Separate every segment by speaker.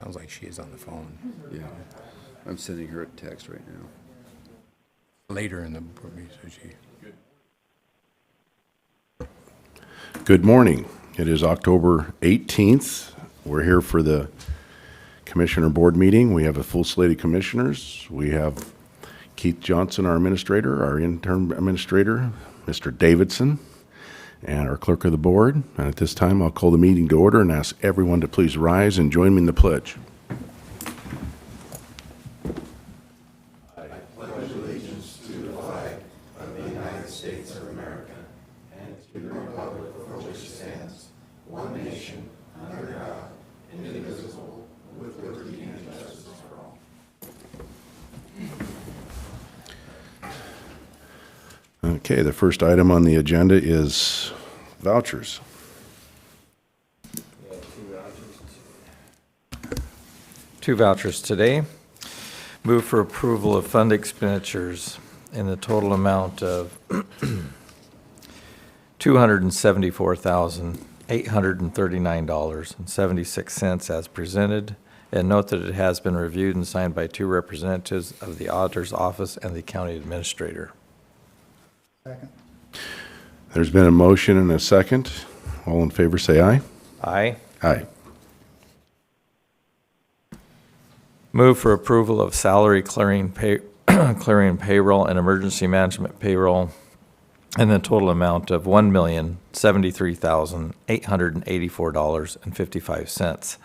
Speaker 1: Sounds like she is on the phone.
Speaker 2: Yeah, I'm sending her a text right now.
Speaker 1: Later in the board meeting, so she...
Speaker 3: Good morning. It is October 18th. We're here for the Commissioner Board meeting. We have a full slate of commissioners. We have Keith Johnson, our administrator, our interim administrator, Mr. Davidson, and our clerk of the board. And at this time, I'll call the meeting to order and ask everyone to please rise and join me in the pledge. Okay, the first item on the agenda is vouchers.
Speaker 4: Two vouchers today. Move for approval of fund expenditures in the total amount of $274,839.76 as presented, and note that it has been reviewed and signed by two representatives of the auditor's office and the county administrator.
Speaker 5: Second.
Speaker 3: There's been a motion and a second. All in favor, say aye.
Speaker 4: Aye.
Speaker 3: Aye.
Speaker 4: Move for approval of salary clearing payroll and emergency management payroll in the total amount of $1,073,884.55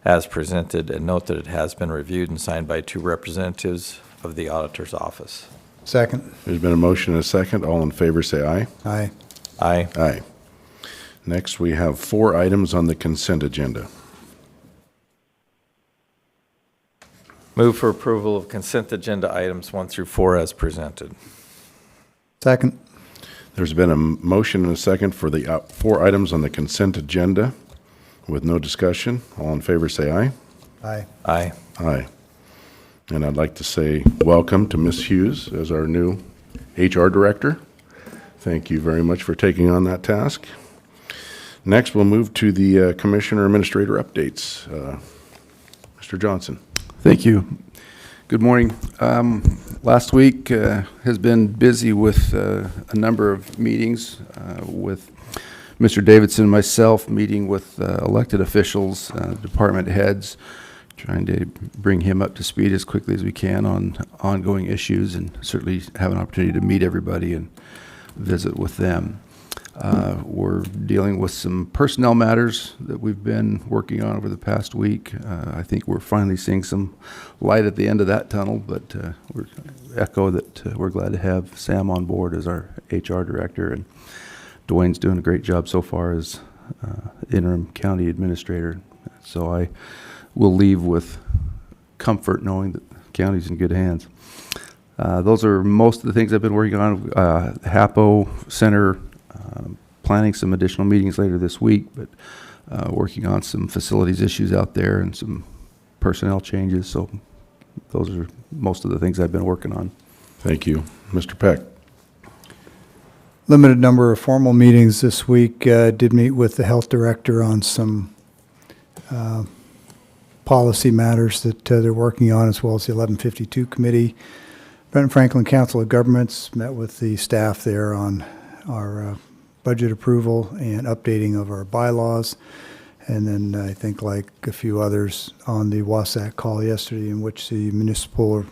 Speaker 4: as presented, and note that it has been reviewed and signed by two representatives of the auditor's office.
Speaker 5: Second.
Speaker 3: There's been a motion and a second. All in favor, say aye.
Speaker 5: Aye.
Speaker 4: Aye.
Speaker 3: Aye. Next, we have 4 items on the consent agenda.
Speaker 4: Move for approval of consent agenda items 1 through 4 as presented.
Speaker 5: Second.
Speaker 3: There's been a motion and a second for the 4 items on the consent agenda with no discussion. All in favor, say aye.
Speaker 5: Aye.
Speaker 4: Aye.
Speaker 3: Aye. And I'd like to say welcome to Ms. Hughes as our new HR director. Thank you very much for taking on that task. Next, we'll move to the Commissioner Administrator updates. Mr. Johnson.
Speaker 2: Thank you. Good morning. Last week has been busy with a number of meetings with Mr. Davidson and myself, meeting with elected officials, department heads, trying to bring him up to speed as quickly as we can on ongoing issues, and certainly have an opportunity to meet everybody and visit with them. We're dealing with some personnel matters that we've been working on over the past week. I think we're finally seeing some light at the end of that tunnel, but we're echo that we're glad to have Sam on board as our HR director, and Dwayne's doing a great job so far as interim county administrator. So I will leave with comfort knowing that the county's in good hands. Those are most of the things I've been working on. HAPO Center, planning some additional meetings later this week, but working on some facilities issues out there and some personnel changes. So those are most of the things I've been working on.
Speaker 3: Thank you. Mr. Peck.
Speaker 5: Limited number of formal meetings this week. Did meet with the health director on some policy matters that they're working on, as well as the 1152 committee. Benton Franklin Council of Governments met with the staff there on our budget approval and updating of our bylaws. And then I think, like a few others, on the WASAC call yesterday, in which the Municipal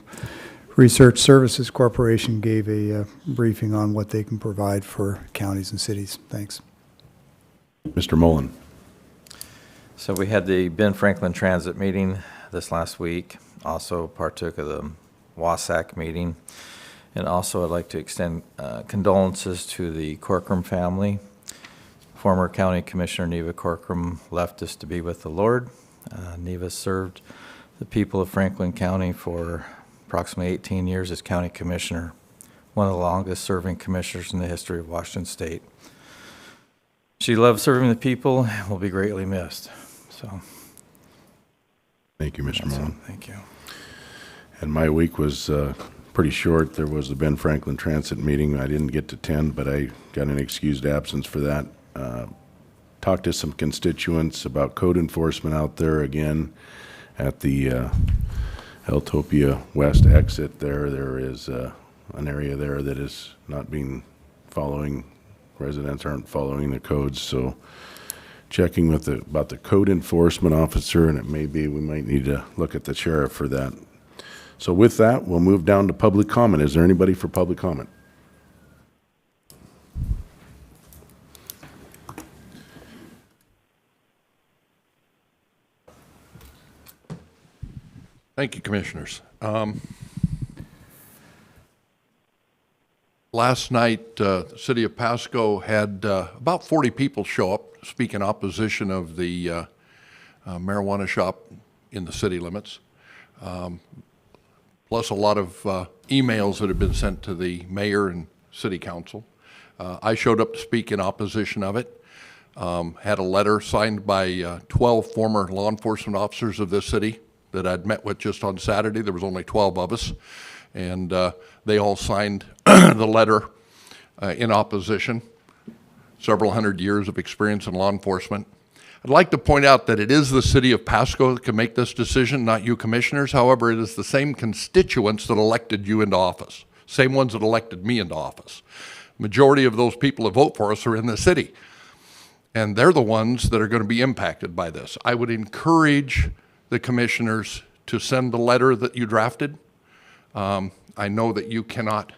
Speaker 5: Research Services Corporation gave a briefing on what they can provide for counties and cities. Thanks.
Speaker 3: Mr. Mullen.
Speaker 4: So we had the Ben Franklin Transit meeting this last week. Also partook of the WASAC meeting. And also I'd like to extend condolences to the Corcoran family. Former County Commissioner Neva Corcoran left us to be with the Lord. Neva served the people of Franklin County for approximately 18 years as County Commissioner, one of the longest serving commissioners in the history of Washington State. She loved serving the people and will be greatly missed. So,
Speaker 3: Thank you, Mr. Mullen.
Speaker 4: Thank you.
Speaker 3: And my week was pretty short. There was the Ben Franklin Transit meeting. I didn't get to attend, but I got an excused absence for that. talked to some constituents about code enforcement out there again at the Eltopia West exit there. There is an area there that is not being following, residents aren't following the codes, so checking with about the code enforcement officer, and it may be we might need to look at the sheriff for that. So with that, we'll move down to public comment. Is there anybody for public comment?
Speaker 6: Thank you, Commissioners. Last night, the City of Pasco had about 40 people show up, speak in opposition of the marijuana shop in the city limits, plus a lot of emails that have been sent to the mayor and city council. I showed up to speak in opposition of it. Had a letter signed by 12 former law enforcement officers of this city that I'd met with just on Saturday. There was only 12 of us, and they all signed the letter in opposition. Several hundred years of experience in law enforcement. I'd like to point out that it is the city of Pasco that can make this decision, not you commissioners. However, it is the same constituents that elected you into office, same ones that elected me into office. Majority of those people that vote for us are in the city, and they're the ones that are going to be impacted by this. I would encourage the commissioners to send the letter that you drafted. I know that you cannot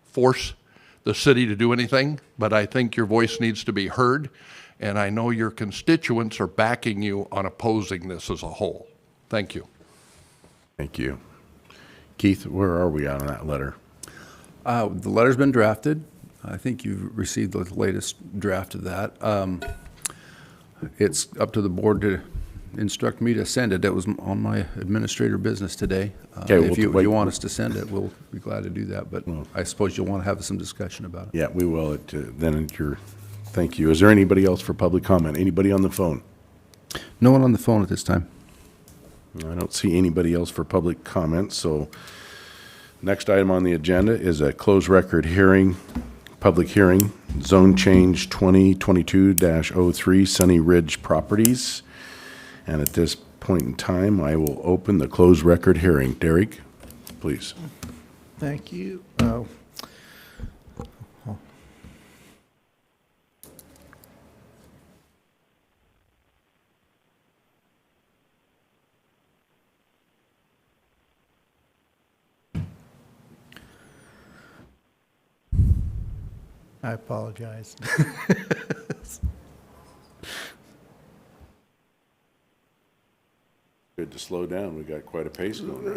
Speaker 6: force the city to do anything, but I think your voice needs to be heard, and I know your constituents are backing you on opposing this as a whole. Thank you.
Speaker 3: Thank you. Keith, where are we on that letter?
Speaker 2: The letter's been drafted. I think you've received the latest draft of that. It's up to the board to instruct me to send it. It was on my administrator business today.
Speaker 3: Okay,
Speaker 2: if you want us to send it, we'll be glad to do that, but I suppose you'll want to have some discussion about it.
Speaker 3: Yeah, we will. Thank you. Is there anybody else for public comment? Anybody on the phone?
Speaker 2: No one on the phone at this time.
Speaker 3: I don't see anybody else for public comment, so next item on the agenda is a closed record hearing, public hearing, zone change 2022-03 Sunny Ridge Properties. And at this point in time, I will open the closed record hearing. Derek, please.
Speaker 5: Thank you. I apologize.
Speaker 3: Good to slow down. We got quite a pace going.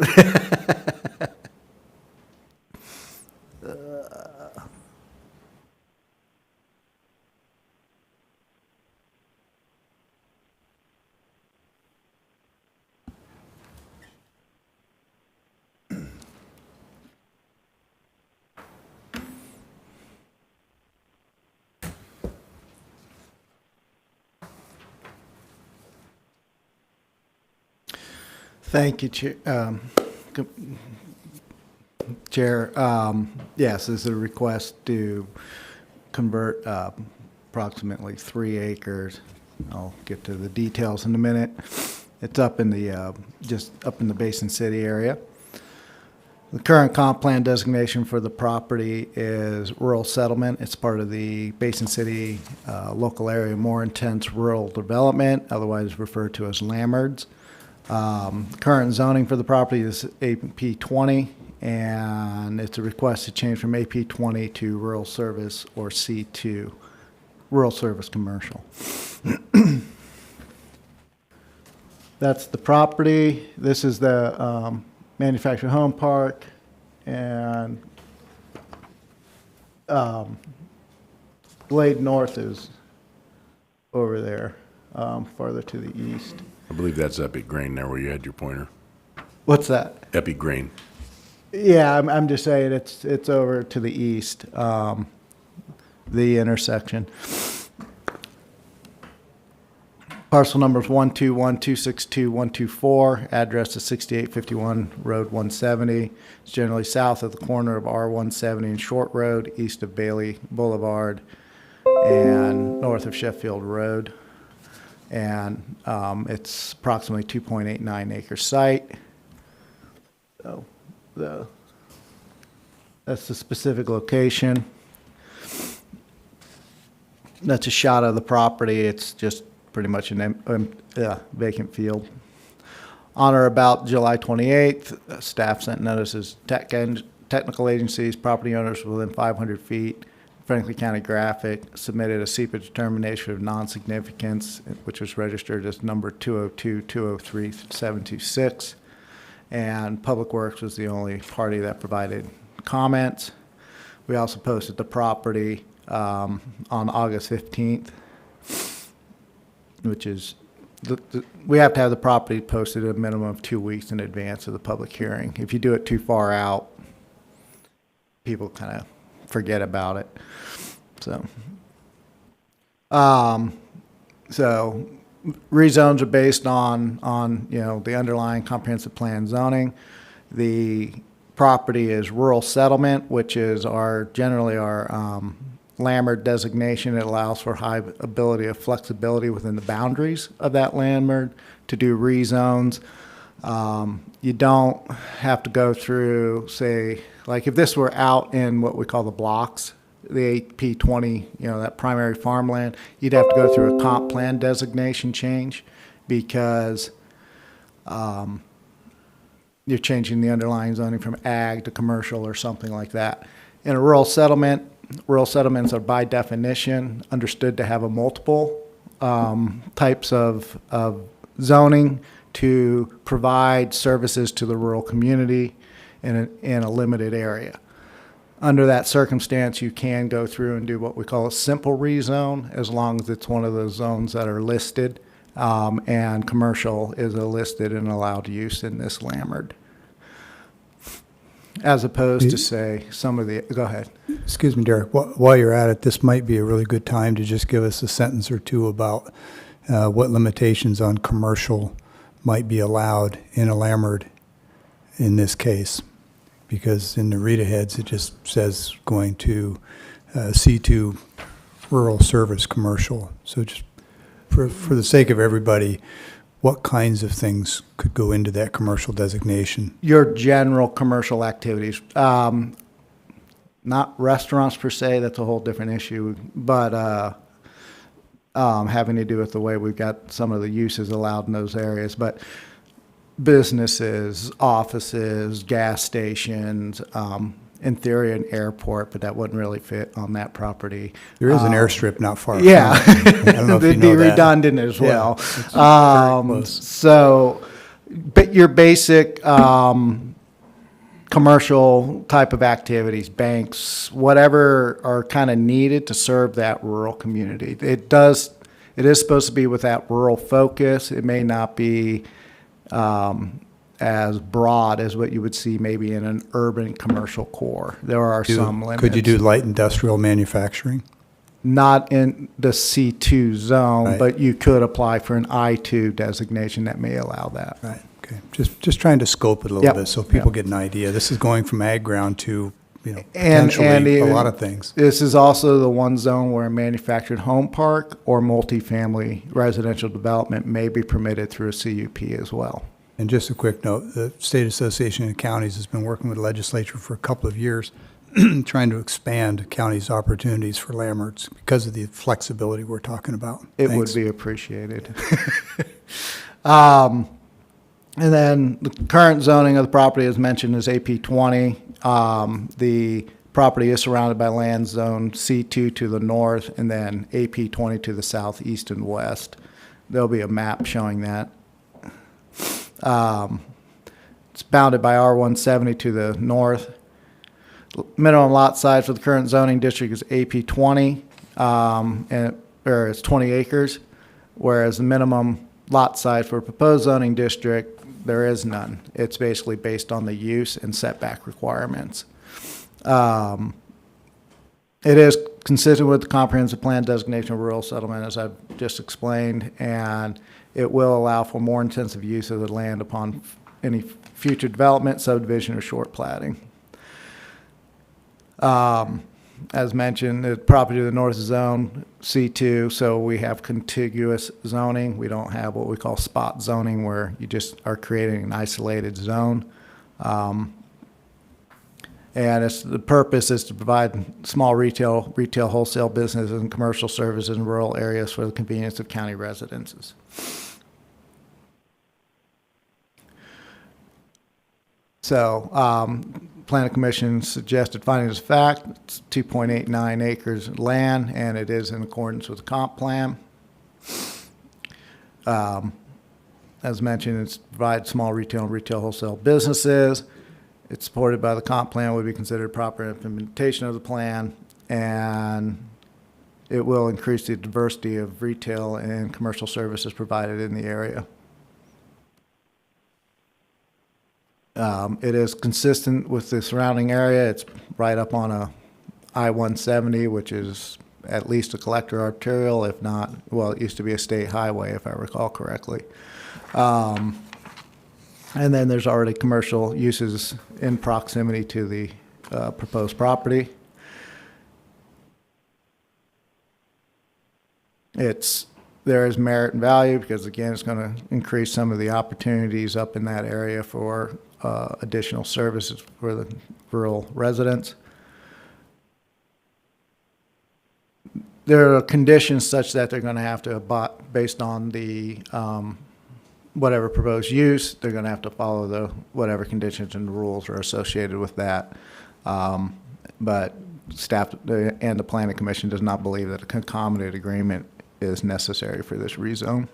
Speaker 5: Thank you, Chair. Yes, this is a request to convert approximately 3 acres. I'll get to the details in a minute. It's up in the just up in the Basin City area. The current comp plan designation for the property is rural settlement. It's part of the Basin City local area more intense rural development, otherwise referred to as LAMERDS. Current zoning for the property is AP 20, and it's a request to change from AP 20 to rural service or C2, rural service commercial. That's the property. This is the manufactured home park, and Blade North is over there, farther to the east.
Speaker 3: I believe that's Epic Grain there where you had your pointer.
Speaker 5: What's that?
Speaker 3: Epic Grain.
Speaker 5: Yeah, I'm just saying it's over to the east, the intersection. Parcel number is 121262124. Address is 6851 Road 170. It's generally south of the corner of R170 and Short Road, east of Bailey Boulevard, and north of Sheffield Road. And it's approximately 2.89 acre site. So that's the specific location. That's a shot of the property. It's just pretty much an vacant field. On or about July 28th, staff sent notices technical agencies, property owners within 500 feet. Franklin County Graphic submitted a SEPA determination of non-significance, which was registered as number 202-203-726. And Public Works was the only party that provided comments. We also posted the property on August 15th, which is, we have to have the property posted a minimum of 2 weeks in advance of the public hearing. If you do it too far out, people kind of forget about it. So rezones are based on the underlying comprehensive plan zoning. The property is rural settlement, which is generally our landmark designation. It allows for high ability of flexibility within the boundaries of that landmark to do rezones. You don't have to go through, say, like if this were out in what we call the blocks, the AP20, that primary farmland, you'd have to go through a comp plan designation change because you're changing the underlying zoning from ag to commercial or something like that. In a rural settlement, rural settlements are by definition understood to have a multiple types of zoning to provide services to the rural community in a limited area. Under that circumstance, you can go through and do what we call a simple rezone, as long as it's one of those zones that are listed, and commercial is a listed and allowed use in this landmark. As opposed to, say, some of the, go ahead. Excuse me, Derek, while you're at it, this might be a really good time to just give us a sentence or two about what limitations on commercial might be allowed in a landmark in this case. Because in the read aheads, it just says going to C2 rural service commercial. So just for the sake of everybody, what kinds of things could go into that commercial designation? Your general commercial activities, not restaurants per se, that's a whole different issue, but having to do with the way we've got some of the uses allowed in those areas. But businesses, offices, gas stations, in theory an airport, but that wouldn't really fit on that property. There is an airstrip not far. Yeah. From it. I don't know if you It'd know be that. redundant as Yeah, well. it's very close. So, but your basic commercial type of activities, banks, whatever are kind of needed to serve that rural community. It is supposed to be with that rural focus. It may not be as broad as what you would see maybe in an urban commercial core. There are some limits. Could you do light industrial manufacturing? Not in the C2 zone,
Speaker 2: Right.
Speaker 5: but you could apply for an I2 designation that may allow that.
Speaker 2: Right, okay. Just trying to scope it a little
Speaker 5: Yep.
Speaker 2: bit so people
Speaker 5: Yep.
Speaker 2: get an idea. This is going from ag ground to,
Speaker 5: And
Speaker 2: potentially a
Speaker 5: even-
Speaker 2: lot of things.
Speaker 5: This is also the one zone where a manufactured home park or multifamily residential development may be permitted through a CUP as well.
Speaker 2: And just a quick note, the State Association of Counties has been working with the legislature for a couple of years, trying to expand counties' opportunities for landmarks because of the flexibility we're talking about.
Speaker 5: It
Speaker 2: Thanks.
Speaker 5: would be appreciated. And then the current zoning of the property, as mentioned, is AP20. The property is surrounded by land zone C2 to the north and then AP20 to the south, east, and west. There'll be a map showing that. It's bounded by R170 to the north. Minimum lot size for the current zoning district is AP20, or it's 20 acres, whereas the minimum lot size for a proposed zoning district, there is none. It's basically based on the use and setback requirements. It is consistent with the comprehensive plan designation of rural settlement, as I've just explained, and it will allow for more intensive use of the land upon any future development, subdivision, or short platting. As mentioned, the property to the north is zone C2, so we have contiguous zoning. We don't have what we call spot zoning, where you just are creating an isolated zone. And the purpose is to provide small retail wholesale businesses and commercial services in rural areas for the convenience of county residences. So, Planning Commission suggested findings of fact, it's 2.89 acres of land, and it is in accordance with the comp plan. As mentioned, it's provide small retail and retail wholesale businesses. It's supported by the comp plan, would be considered proper implementation of the plan, and it will increase the diversity of retail and commercial services provided in the area. It is consistent with the surrounding area. It's right up on a I-170, which is at least a collector arterial, if not, well, it used to be a state highway, if I recall correctly. And then there's already commercial uses in proximity to the proposed property. There is merit and value because, again, it's going to increase some of the opportunities up in that area for additional services for the rural residents. There are conditions such that they're going to have to, based on the whatever proposed use, they're going to have to follow the whatever conditions and rules are associated with that. But staff and the Planning Commission does not believe that a concomitant agreement is necessary for this rezone.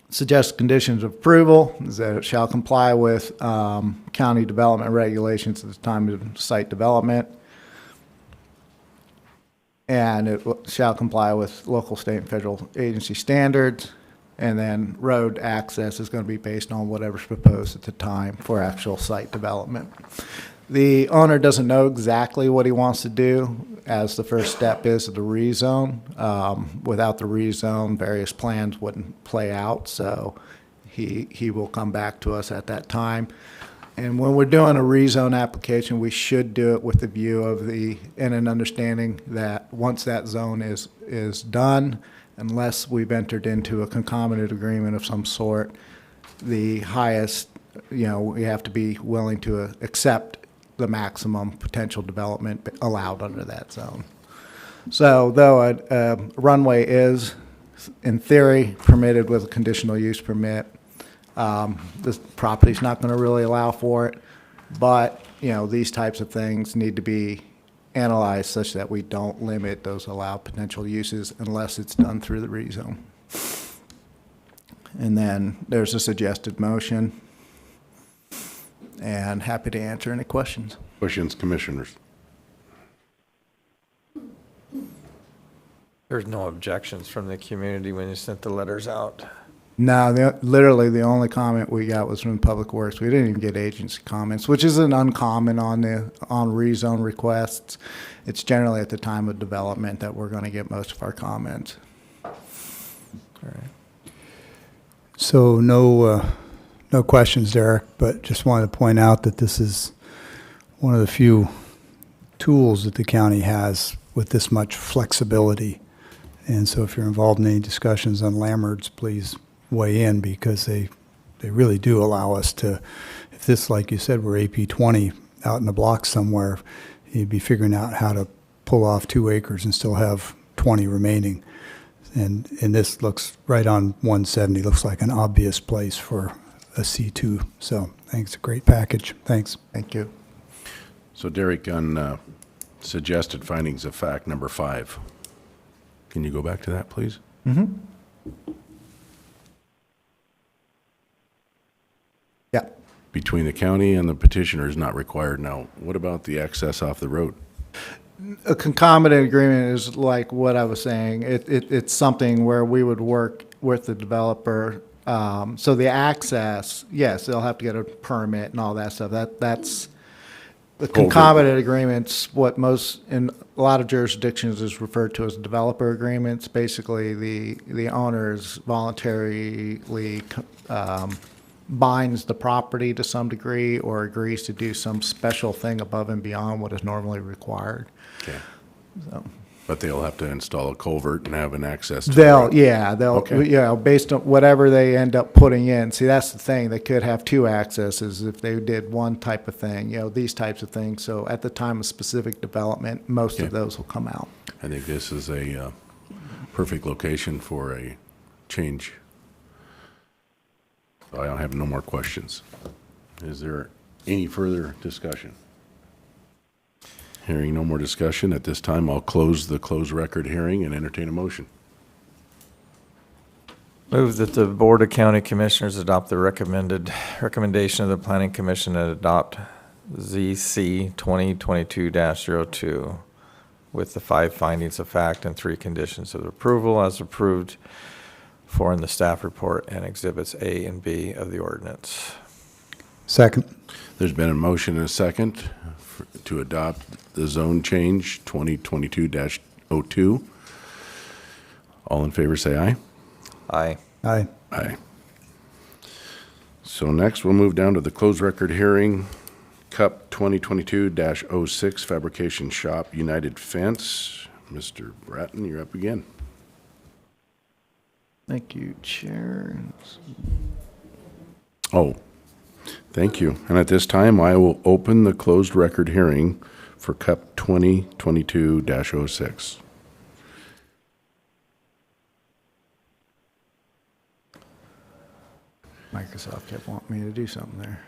Speaker 5: Suggested conditions of approval is that it shall comply with county development regulations at the time of site development, and it shall comply with local, state, and federal agency standards, and then road access is going to be based on whatever's proposed at the time for actual site development. The owner doesn't know exactly what he wants to do, as the first step is the rezone. Without the rezone, various plans wouldn't play out, so he will come back to us at that time. And when we're doing a rezone application, we should do it with the view of and an understanding that once that zone is done, unless we've entered into a concomitant agreement of some sort, the highest, we have to be willing to accept the maximum potential development allowed under that zone. So though a runway is, in theory, permitted with a conditional use permit, this property's not going to really allow for it, but these types of things need to be analyzed such that we don't limit those allowed potential uses unless it's done through the rezone. And then there's a suggested motion, and happy to answer any questions.
Speaker 3: Questions, commissioners?
Speaker 4: There's no objections from the community when you sent the letters out.
Speaker 5: No, literally the only comment we got was from Public Works. We didn't even get agency comments, which isn't uncommon on rezone requests. It's generally at the time of development that we're going to get most of our comments.
Speaker 4: All right.
Speaker 5: So no questions, Derek, but just wanted to point out that this is one of the few tools that the county has with this much flexibility. And so if you're involved in any discussions on landmarks, please weigh in, because they really do allow us to, if this, like you said, we're AP 20 out in the block somewhere, you'd be figuring out how to pull off 2 acres and still have 20 remaining. And this looks right on 170, looks like an obvious place for a C2. So I think it's a great package. Thanks. Thank you.
Speaker 3: So Derek, on suggested findings of fact number 5, can you go back to that, please?
Speaker 5: Mm-hmm. Yeah.
Speaker 3: Between the county and the petitioner is not required. Now, what about the access off the road?
Speaker 5: A concomitant agreement is like what I was saying. It's something where we would work with the developer. So the access, yes, they'll have to get a permit and all that stuff. That's the concomitant agreements. What most in a lot of jurisdictions is referred to as developer agreements. Basically, the owners voluntarily
Speaker 7: binds the property to some degree or agrees to do some special thing above and beyond what is normally required.
Speaker 3: Okay.
Speaker 7: So
Speaker 3: But they'll have to install a culvert and have an access to the
Speaker 7: they'll,
Speaker 3: road. Okay.
Speaker 7: based on whatever they end up putting in. See, that's the thing. They could have two accesses if they did one type of thing, these types of things. So at the time of specific development, most of
Speaker 3: Yeah.
Speaker 7: those will come out.
Speaker 3: I think this is a perfect location for a change. So I don't have no more questions. Is there any further discussion? Hearing no more discussion, at this time, I'll close the closed record hearing and entertain a motion.
Speaker 4: Move that the Board of County Commissioners adopt the recommendation of the Planning Commission and adopt ZC 2022-02 with the 5 findings of fact and 3 conditions of approval as approved for in the staff report and exhibits A and B of the ordinance.
Speaker 5: Second.
Speaker 3: There's been a motion and a second to adopt the zone change 2022-02. All in favor, say aye.
Speaker 4: Aye.
Speaker 5: Aye.
Speaker 3: Aye. So next, we'll move down to the closed record hearing, CUP 2022-06 Fabrication Shop United Fence. Mr. Bratton, you're up again.
Speaker 7: Thank you, Chair.
Speaker 3: Oh, thank you. And at this time, I will open the closed record hearing for CUP 2022-06.
Speaker 7: Microsoft kept wanting me to do something there.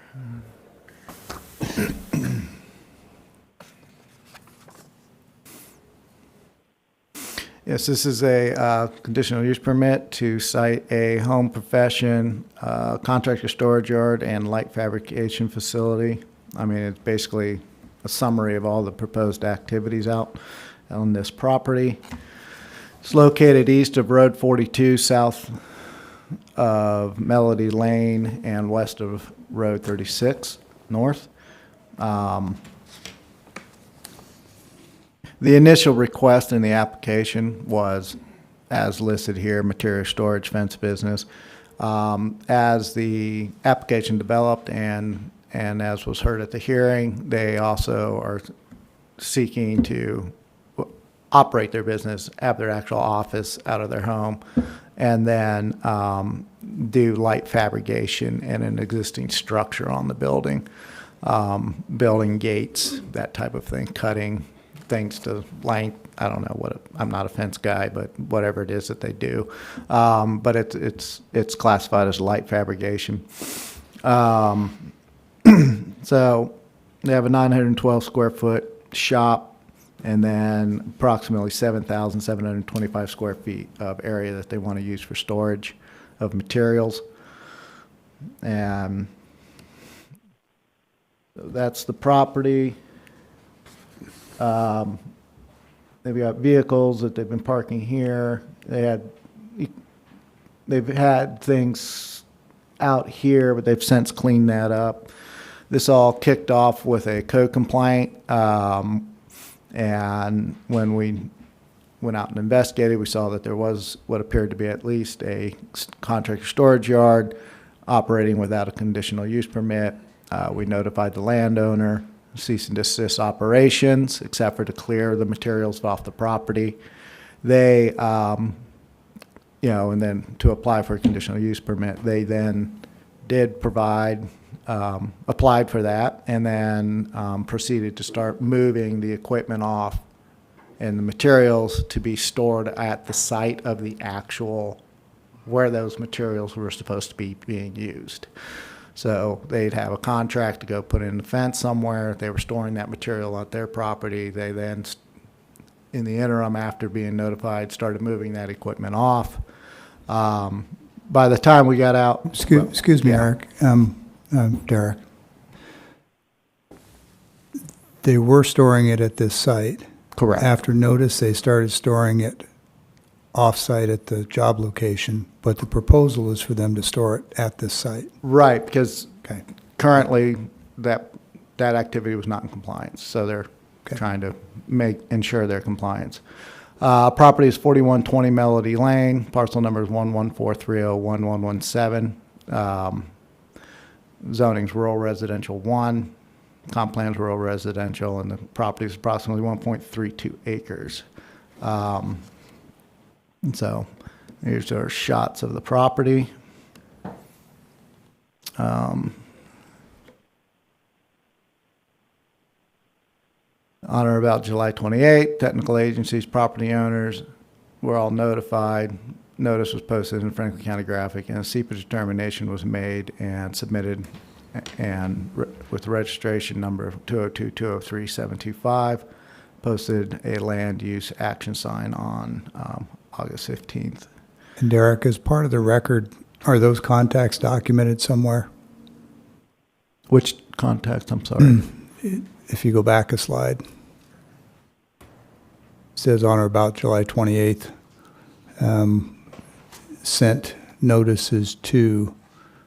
Speaker 7: Yes, this is a conditional use permit to site a home profession, contractor storage yard, and light fabrication facility. I mean, it's basically a summary of all the proposed activities out on this property. It's located east of Road 42, south of Melody Lane, and west of Road 36, north. The initial request in the application was, as listed here, material storage fence business. As the application developed and as was heard at the hearing, they also are seeking to operate their business, have their actual office out of their home, and then do light fabrication in an existing structure on the building, building gates, that type of thing, cutting things to length. I don't know what I'm not a fence guy, but whatever it is that they do, but it's classified as light fabrication. So they have a 912 square foot shop, and then approximately 7,725 square feet of area that they want to use for storage of materials. And so that's the property. They've got vehicles that they've been parking here. They've had things out here, but they've since cleaned that up. This all kicked off with a code complaint. And when we went out and investigated, we saw that there was what appeared to be at least a contractor storage yard operating without a conditional use permit. We notified the landowner, cease and desist operations, except for to clear the materials off the property. They, and then to apply for a conditional use permit, they then did provide, applied for that, and then proceeded to start moving the equipment off and the materials to be stored at the site of the actual, where those materials were supposed to be being used. So they'd have a contract to go put in the fence somewhere. They were storing that material at their property. They then, in the interim, after being notified, started moving that equipment off. By the time we got out...
Speaker 5: Excuse me,
Speaker 7: yeah.
Speaker 5: Eric, Derek. They were storing it at this site.
Speaker 7: Correct.
Speaker 5: After notice, they started storing it off-site at the job location, but the proposal is for them to store it at this site.
Speaker 7: Right, because
Speaker 5: Okay.
Speaker 7: currently that activity was not in compliance, so they're
Speaker 5: Okay.
Speaker 7: trying to ensure their compliance. Property is 4120 Melody Lane, parcel number is 114301117. zoning's rural residential 1, comp plan's rural residential, and the property is approximately 1.32 acres. And so here's our shots of the property. On or about July 28th, technical agencies, property owners were all notified. Notice was posted in Franklin County Graphic, and a SEPA determination was made and submitted, and with registration number 202-203-725, posted a land use action sign on August 15th.
Speaker 5: And Derek, as part of the record, are those contacts documented somewhere?
Speaker 7: Which contact, I'm sorry?
Speaker 5: If you go back a slide, it says on or about July 28th, sent notices to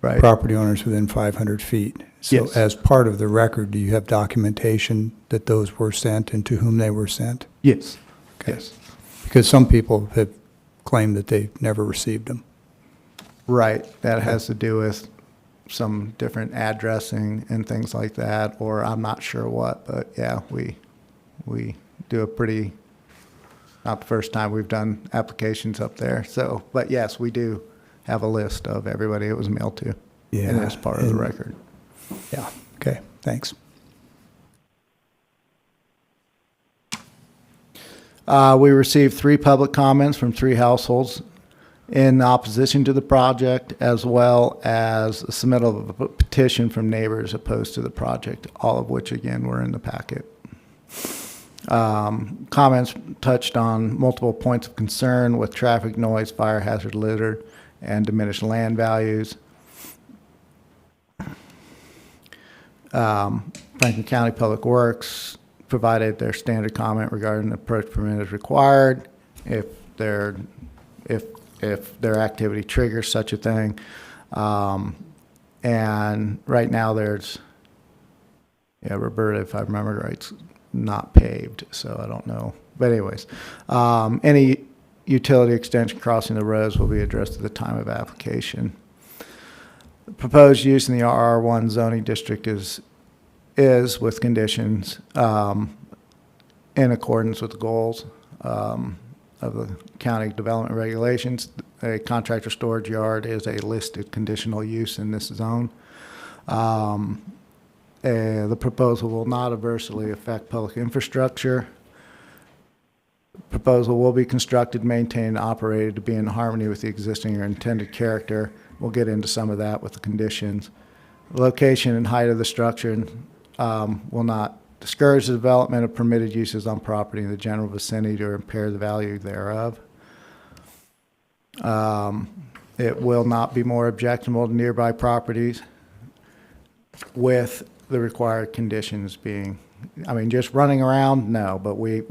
Speaker 7: Right.
Speaker 5: property owners within 500 feet. So
Speaker 7: Yes.
Speaker 5: as part of the record, do you have documentation that those were sent and to whom they were sent?
Speaker 7: Yes.
Speaker 5: Okay.
Speaker 7: Yes.
Speaker 5: Because some people have claimed that they never received them.
Speaker 7: Right. That has to do with some different addressing and things like that, or I'm not sure what, but yeah, we do a pretty, not the first time we've done applications up there. So, but yes, we do have a list of everybody it was mailed to. And
Speaker 5: Yeah,
Speaker 7: it's part of the
Speaker 5: and-
Speaker 7: record.
Speaker 5: Yeah, okay, thanks.
Speaker 7: We received 3 public comments from 3 households in opposition to the project, as well as a submittal of a petition from neighbors opposed to the project, all of which, again, were in the packet. Comments touched on multiple points of concern with traffic noise, fire hazard litter, and diminished land values. Franklin County Public Works provided their standard comment regarding the approach permit is required if their activity triggers such a thing. And right now there's, Roberta, if I remember right, it's not paved, so I don't know. But anyways, any utility extension crossing the roads will be addressed at the time of application. The proposed use in the RR1 zoning district is with conditions in accordance with the goals of the county development regulations. A contractor storage yard is a listed conditional use in this zone. The proposal will not adversely affect public infrastructure. Proposal will be constructed, maintained, and operated to be in harmony with the existing or intended character. We'll get into some of that with the conditions. Location and height of the structure will not discourage the development of permitted uses on property in the general vicinity or impair the value thereof. It will not be more objectionable to nearby properties, with the required conditions being, just running around, no, but we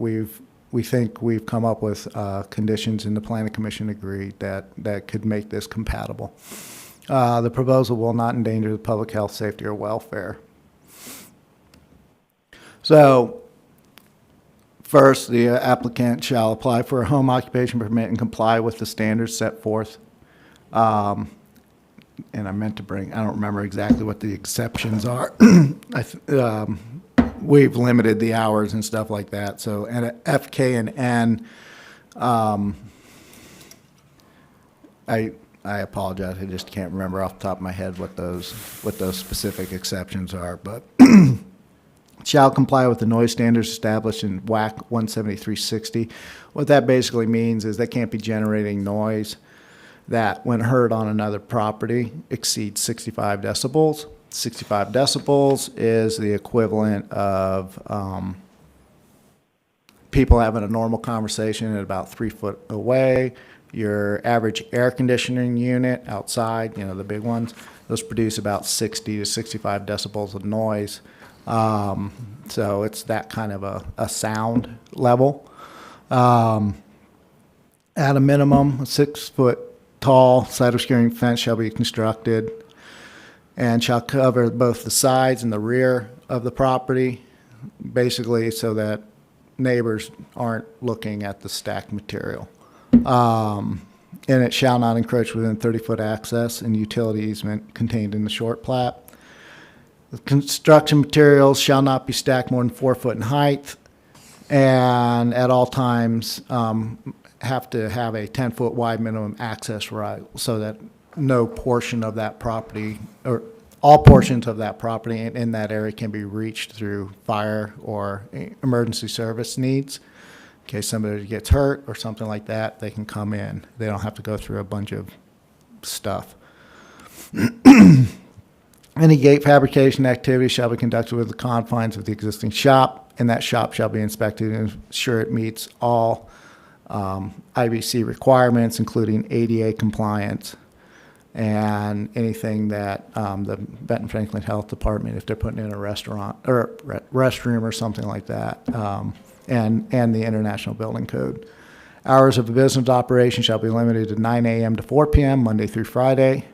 Speaker 7: think we've come up with conditions, and the planning commission agreed that could make this compatible. The proposal will not endanger the public health, safety, or welfare. So, first, the applicant shall apply for a home occupation permit and comply with the standards set forth. And I meant to bring, I don't remember exactly what the exceptions are. We've limited the hours and stuff like that. So, and F, K, and N, I apologize. I just can't remember off the top of my head what those specific exceptions are, but shall comply with the noise standards established in WAC 17360. What that basically means is they can't be generating noise that, when heard on another property, exceeds 65 decibels. 65 decibels is the equivalent of people having a normal conversation at about 3 foot away. Your average air conditioning unit outside, the big ones, those produce about 60 to 65 decibels of noise. So it's that kind of a sound level. At a minimum, a 6 foot tall side obscuring fence shall be constructed and shall cover both the sides and the rear of the property, basically so that neighbors aren't looking at the stacked material. And it shall not encroach within 30-foot access and utility easement contained in the short plat. The construction materials shall not be stacked more than 4 foot in height, and at all times have to have a 10-foot wide minimum access right, so that no portion of that property, or all portions of that property in that area can be reached through fire or emergency service needs. In case somebody gets hurt or something like that, they can come in. They don't have to go through a bunch of stuff. Any gate fabrication activity shall be conducted within the confines of the existing shop, and that shop shall be inspected and ensure it meets all IBC requirements, including ADA compliance, and anything that the Benton Franklin Health Department, if they're putting in a restaurant or restroom or something like that, and the International Building Code. Hours of business operation shall be limited to 9 a.m. to 4 p.m., Monday through Friday.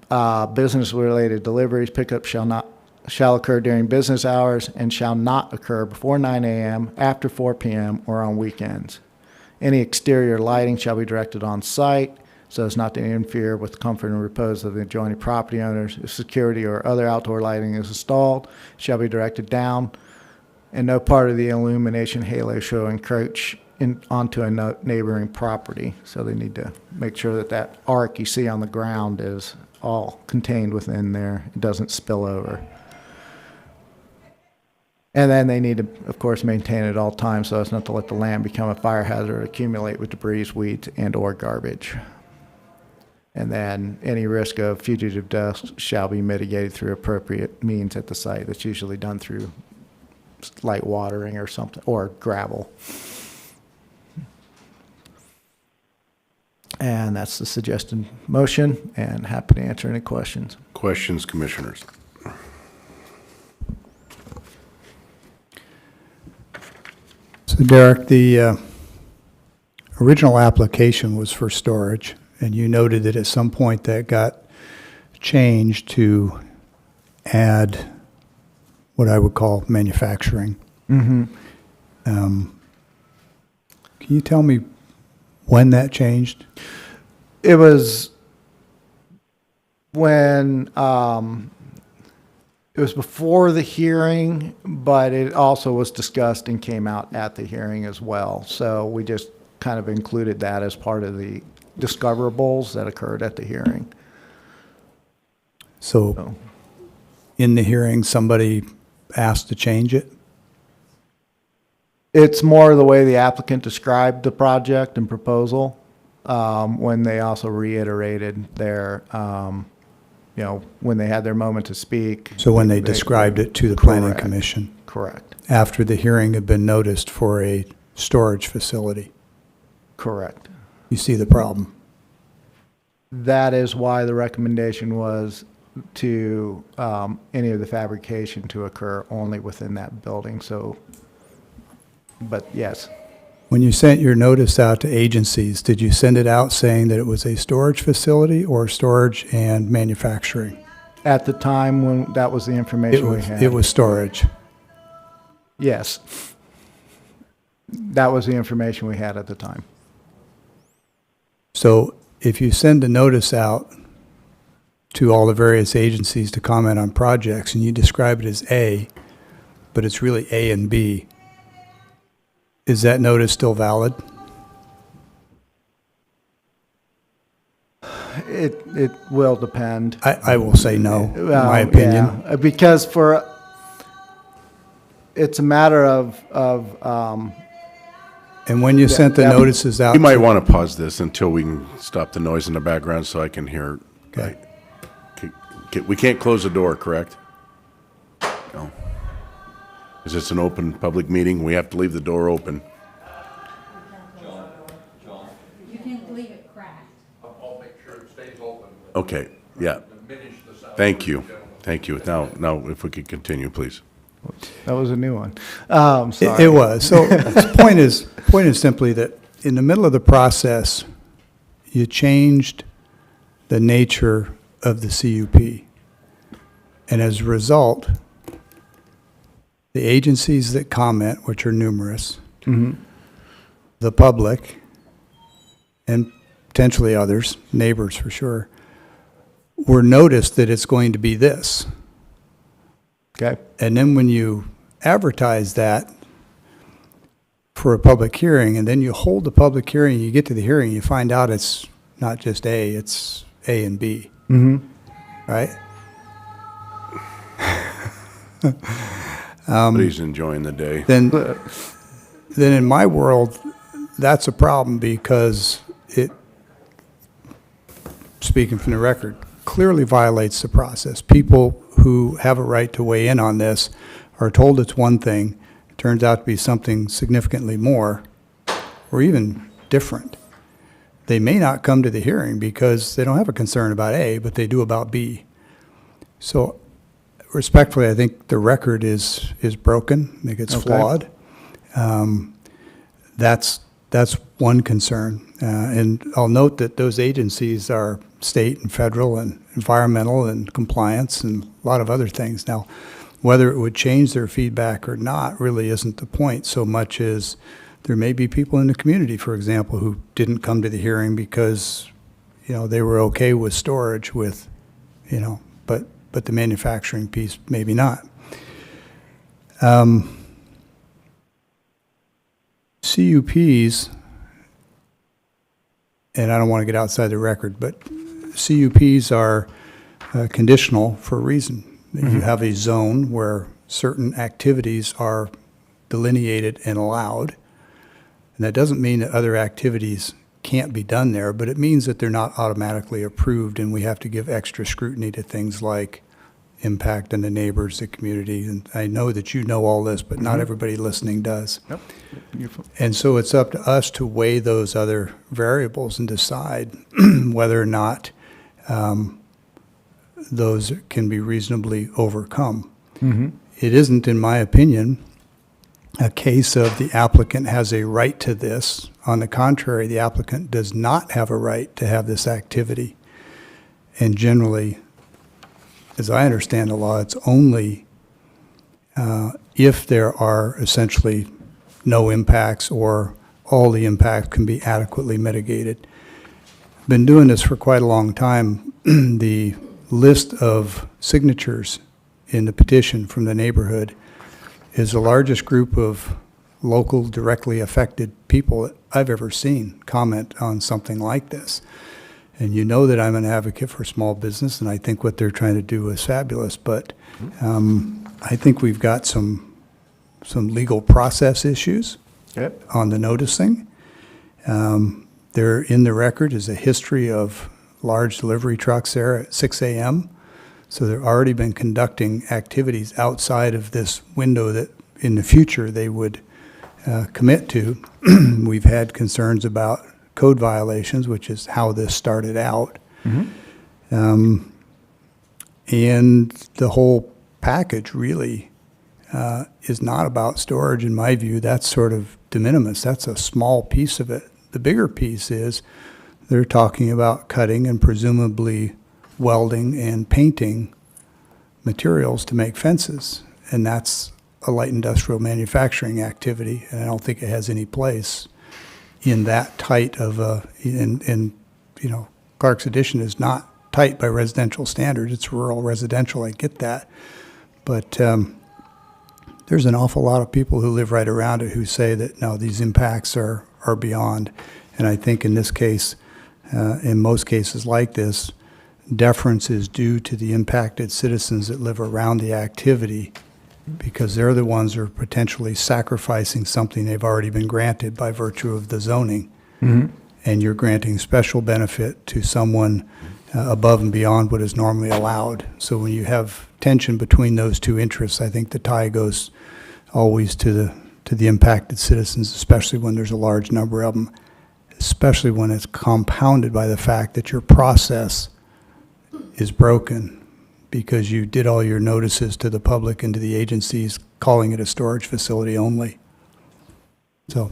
Speaker 7: Business-related deliveries, pickup shall occur during business hours and shall not occur before 9 a.m., after 4 p.m., or on weekends. Any exterior lighting shall be directed on site so as not to interfere with the comfort and repose of the adjoining property owners. If security or other outdoor lighting is installed, it shall be directed down, and no part of the illumination halo shall encroach onto a neighboring property. So they need to make sure that that arc you see on the ground is all contained within there. It doesn't spill over. And then they need to, of course, maintain it at all times so as not to let the land become a fire hazard or accumulate with debris, weeds, and or garbage. And then any risk of fugitive dust shall be mitigated through appropriate means at the site. That's usually done through light watering or something, or gravel. And that's the suggested motion, and happy to answer any questions.
Speaker 3: Questions, commissioners?
Speaker 5: So Derek, the original application was for storage, and you noted that at some point that got changed to add what I would call manufacturing.
Speaker 7: Mm-hmm.
Speaker 5: Can you tell me when that changed?
Speaker 7: It was when it was before the hearing, but it also was discussed and came out at the hearing as well. So we just kind of included that as part of the discoverables that occurred at the hearing.
Speaker 5: So in the hearing, somebody asked to change it?
Speaker 7: It's more the way the applicant described the project and proposal, when they also reiterated their, when they had their moment to speak.
Speaker 5: So when they described it to the planning
Speaker 7: Correct.
Speaker 5: commission,
Speaker 7: Correct.
Speaker 5: after the hearing had been noticed for a storage facility,
Speaker 7: Correct.
Speaker 5: you see the problem?
Speaker 7: That is why the recommendation was to any of the fabrication to occur only within that building. So, but yes,
Speaker 5: When you sent your notice out to agencies, did you send it out saying that it was a storage facility or storage and manufacturing?
Speaker 7: at the time when that was the information we had.
Speaker 5: It was storage.
Speaker 7: Yes. That was the information we had at the time.
Speaker 5: So if you send a notice out to all the various agencies to comment on projects and you describe it as A, but it's really A and B, is that notice still valid?
Speaker 7: It will depend.
Speaker 5: I will say no, in my
Speaker 7: Well,
Speaker 5: opinion.
Speaker 7: yeah, because it's a matter of
Speaker 5: And when you sent the
Speaker 7: that-
Speaker 5: notices out.
Speaker 3: You might
Speaker 5: to-
Speaker 3: want to pause this until we can stop the noise in the background so I can hear.
Speaker 5: Okay.
Speaker 3: We can't close the door, correct? No. Is this an open public meeting? We have to leave the door open.
Speaker 8: You can leave it cracked.
Speaker 6: I'll make sure it stays open.
Speaker 3: Okay, yeah.
Speaker 6: Diminish the sound.
Speaker 3: Thank you. Thank you. Now, if we could continue, please.
Speaker 7: that was a new one.
Speaker 5: It
Speaker 7: Sorry.
Speaker 5: it was. So the point is simply that in the middle of the process, you changed the nature of the CUP. And as a result, the agencies that comment, which are numerous, the public, and potentially others, neighbors for sure, were noticed that it's going to be this.
Speaker 7: Okay.
Speaker 5: And then when you advertise that for a public hearing, and then you hold the public hearing, you get to the hearing, you find out it's not just A, it's A and B. Right?
Speaker 3: Somebody's enjoying the day.
Speaker 5: Then in my world, that's a problem because it, speaking from the record, clearly violates the process. People who have a right to weigh in on this are told it's one thing, it turns out to be something significantly more, or even different. They may not come to the hearing because they don't have a concern about A, but they do about B. So respectfully, I think the record is broken, I think it's flawed. That's one concern. And I'll note that those agencies are state and federal and environmental and compliance and a lot of other things. Now, whether it would change their feedback or not really isn't the point so much as there may be people in the community, for example, who didn't come to the hearing because, they were okay with storage with, but the manufacturing piece, maybe not. CUPs, and I don't want to get outside the record, but CUPs are conditional for a reason. You have a zone where certain activities are delineated and allowed. And that doesn't mean that other activities can't be done there, but it means that they're not automatically approved, and we have to give extra scrutiny to things like impact on the neighbors, the community. And I know that you know all this, but not everybody listening does.
Speaker 7: Nope.
Speaker 5: And so it's up to us to weigh those other variables and decide whether or not those can be reasonably overcome. It isn't, in my opinion, a case of the applicant has a right to this. On the contrary, the applicant does not have a right to have this activity. And generally, as I understand the law, it's only if there are essentially no impacts or all the impact can be adequately mitigated. I've been doing this for quite a long time. The list of signatures in the petition from the neighborhood is the largest group of local directly affected people that I've ever seen comment on something like this. And you know that I'm an advocate for small business, and I think what they're trying to do is fabulous, but I think we've got some legal process issues on the noticing. There in the record is a history of large delivery trucks there at 6 a.m., so they've already been conducting activities outside of this window that in the future they would commit to. We've had concerns about code violations, which is how this started out. And the whole package really is not about storage, in my view. That's sort of de minimis. That's a small piece of it. The bigger piece is they're talking about cutting and presumably welding and painting materials to make fences. And that's a light industrial manufacturing activity, and I don't think it has any place in that tight of a, Clark's Addition is not tight by residential standards. It's rural residential, I get that. But there's an awful lot of people who live right around it who say that, no, these impacts are beyond. And I think in this case, in most cases like this, deference is due to the impacted citizens that live around the activity, because they're the ones who are potentially sacrificing something they've already been granted by virtue of the zoning. And you're granting special benefit to someone above and beyond what is normally allowed. So when you have tension between those two interests, I think the tie goes always to the impacted citizens, especially when there's a large number of them, especially when it's compounded by the fact that your process is broken because you did all your notices to the public and to the agencies calling it a storage facility only. So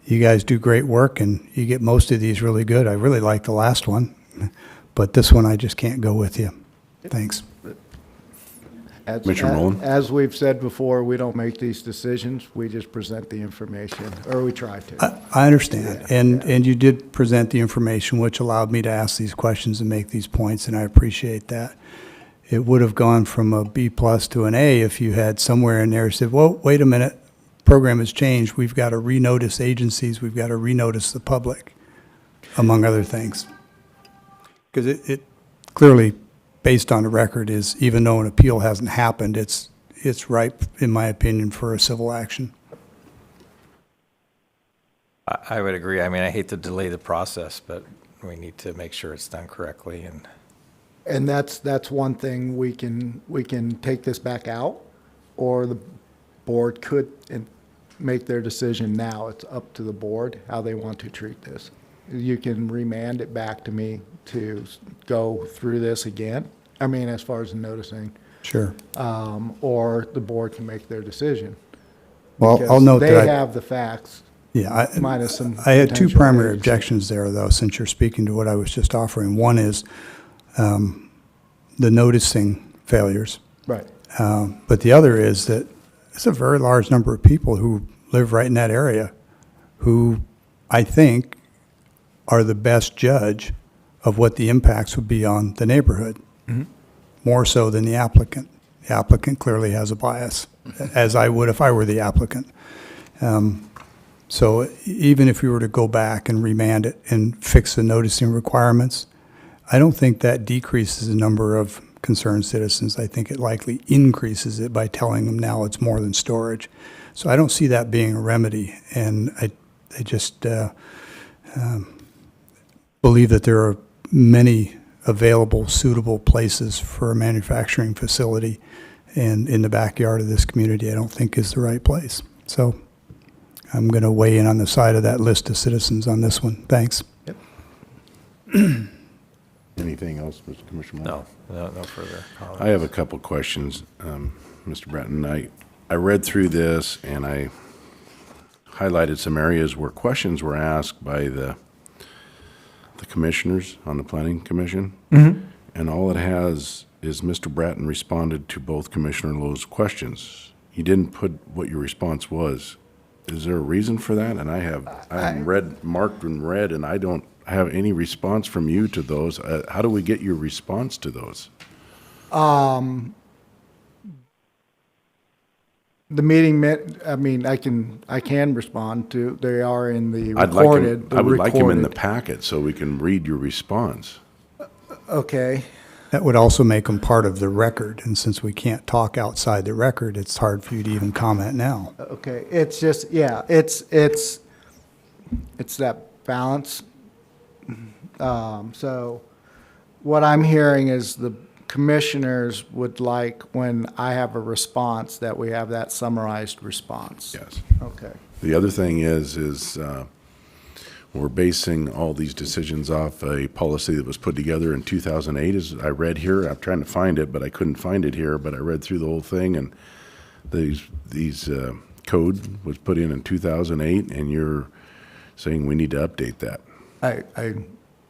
Speaker 5: you guys do great work, and you get most of these really good. I really like the last one, but this one I just can't go with you. Thanks.
Speaker 3: Commissioner Rowland?
Speaker 7: As we've said before, we don't make these decisions. We just present the information, or we try to.
Speaker 5: I understand, and you did present the information, which allowed me to ask these questions and make these points, and I appreciate that. it would have gone from a B+ to an A if you had somewhere in there said, well, wait a minute, program has changed. We've got to renotice agencies. We've got to renotice the public, among other things. Because it clearly, based on the record, is, even though an appeal hasn't happened, it's ripe, in my opinion, for a civil action.
Speaker 4: I would agree. I mean, I hate to delay the process, but we need to make sure it's done correctly.
Speaker 7: And that's one thing, we can take this back out, or the board could make their decision now. It's up to the board how they want to treat this. You can remand it back to me to go through this again. I mean, as far as noticing,
Speaker 5: Sure.
Speaker 7: or the board can make their decision.
Speaker 5: Well, I'll
Speaker 7: Because
Speaker 5: note
Speaker 7: they
Speaker 5: that
Speaker 7: have the facts.
Speaker 5: Yeah,
Speaker 7: minus some
Speaker 5: I had two
Speaker 7: potential
Speaker 5: primary
Speaker 7: agency.
Speaker 5: objections there, though, since you're speaking to what I was just offering. One is the noticing failures.
Speaker 7: Right.
Speaker 5: But the other is that it's a very large number of people who live right in that area who I think are the best judge of what the impacts would be on the neighborhood, more so than the applicant. The applicant clearly has a bias, as I would if I were the applicant. So even if we were to go back and remand it and fix the noticing requirements, I don't think that decreases the number of concerned citizens. I think it likely increases it by telling them now it's more than storage. So I don't see that being a remedy, and I just believe that there are many available, suitable places for a manufacturing facility, and in the backyard of this community, I don't think is the right place. So I'm going to weigh in on the side of that list of citizens on this one. Thanks.
Speaker 3: Anything else, Mr. Commissioner? Moore?
Speaker 4: No further comments.
Speaker 3: I have a couple questions, Mr. Bratton. I read through this and I highlighted some areas where questions were asked by the commissioners on the Planning Commission. And all it has is Mr. Bratton responded to both Commissioner Lowe's questions. He didn't put what your response was. Is there a reason for that? And I have marked and read, and I don't have any response from you to those. How do we get your response to those?
Speaker 7: The meeting I mean, I can respond to, they are in the
Speaker 3: I'd like
Speaker 7: recorded.
Speaker 3: him, I would like him in the
Speaker 7: recorded.
Speaker 3: packet so we can read your response.
Speaker 7: Okay.
Speaker 5: That would also make them part of the record, and since we can't talk outside the record, it's hard for you to even comment now.
Speaker 7: Okay, it's just, yeah, it's that balance. So what I'm hearing is the commissioners would like, when I have a response, that we have that summarized response.
Speaker 3: Yes.
Speaker 7: Okay.
Speaker 3: The other thing is we're basing all these decisions off a policy that was put together in 2008, as I read here. I'm trying to find it, but I couldn't find it here, but I read through the whole thing, and these code was put in 2008, and you're saying we need to update that.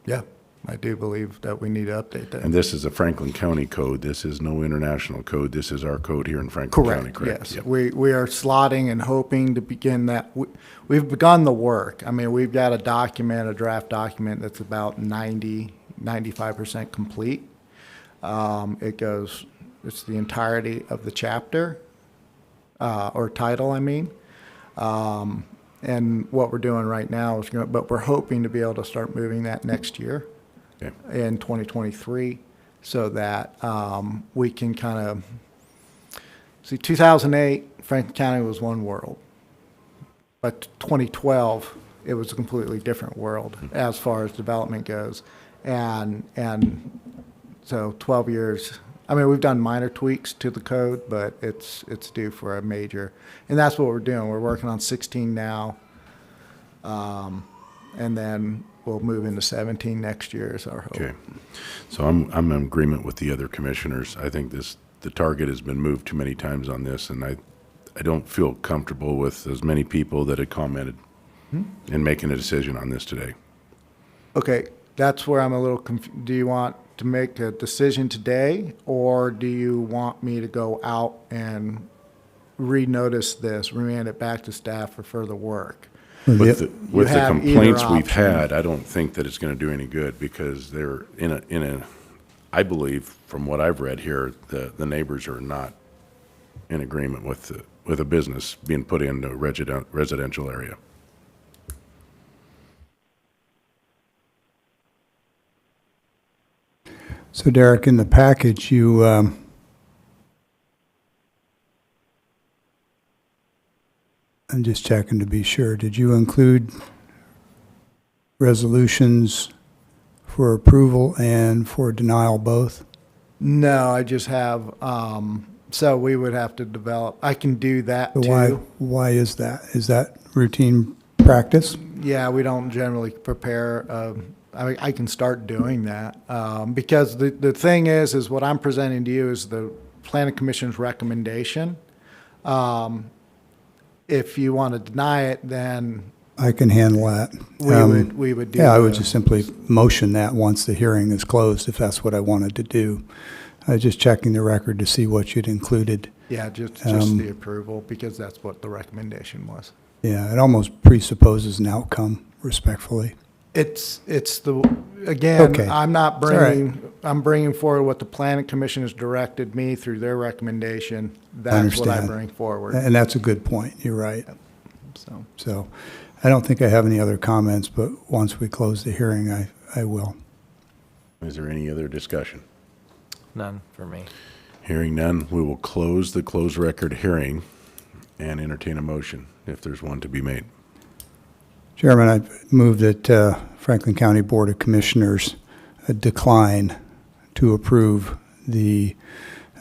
Speaker 7: Yeah, I do believe that we need to update that.
Speaker 3: And this is a Franklin County code. This is no international code. This is our code here in Franklin County, correct?
Speaker 7: Yes.
Speaker 3: Yep.
Speaker 7: We are slotting and hoping to begin that. We've begun the work. I mean, we've got a draft document that's about 95% complete. It's the entirety of the chapter, or title, I mean. And what we're doing right now is but we're hoping to be able to start moving that next year.
Speaker 3: Okay.
Speaker 7: In 2023, so that we can kind of see. 2008, Franklin County was one world, but 2012 it was a completely different world as far as development goes, and so 12 years. I mean, we've done minor tweaks to the code, but it's due for a major, and that's what we're doing. We're working on 16 now, and then we'll move into 17 next year is our hope.
Speaker 3: Okay. So I'm in agreement with the other commissioners. I think the target has been moved too many times on this, and I don't feel comfortable with as many people that had commented in making a decision on this today.
Speaker 7: Okay, that's where I'm a little confused. Do you want to make a decision today, or do you want me to go out and renotice this, remand it back to staff for further work?
Speaker 3: With the
Speaker 7: have
Speaker 3: complaints
Speaker 7: either
Speaker 3: we've
Speaker 7: option.
Speaker 3: had, I don't think that it's going to do any good because they're in a I believe, from what I've read here, the neighbors are not in agreement with a business being put into a residential area.
Speaker 5: So Derek, in the package, you, I'm just checking to be sure, did you include resolutions for approval and for denial both?
Speaker 7: No, I just have, so we would have to develop, I can do that
Speaker 5: So
Speaker 7: too.
Speaker 5: why is that? Is that routine practice?
Speaker 7: Yeah, we don't generally prepare, I can start doing that. Because the thing is what I'm presenting to you is the planning commission's recommendation. If you want to deny it, then
Speaker 5: I can handle that.
Speaker 7: we would do.
Speaker 5: Yeah, I would
Speaker 7: the-
Speaker 5: just simply motion that once the hearing is closed, if that's what I wanted to do. I was just checking the record to see what you'd included.
Speaker 7: Yeah, just the approval, because that's what the recommendation was.
Speaker 5: Yeah, it almost presupposes an outcome, respectfully.
Speaker 7: It's again,
Speaker 5: Okay.
Speaker 7: I'm not
Speaker 5: It's all right.
Speaker 7: I'm bringing forward what the planning commission has directed me through their recommendation. That's what I
Speaker 5: understand.
Speaker 7: bring forward.
Speaker 5: And that's a good point, you're right.
Speaker 7: So,
Speaker 5: So I don't think I have any other comments, but once we close the hearing, I will.
Speaker 3: Is there any other discussion?
Speaker 4: None for me.
Speaker 3: Hearing none, we will close the closed record hearing and entertain a motion if there's one to be made.
Speaker 5: Chairman, I move that Franklin County Board of Commissioners decline to approve the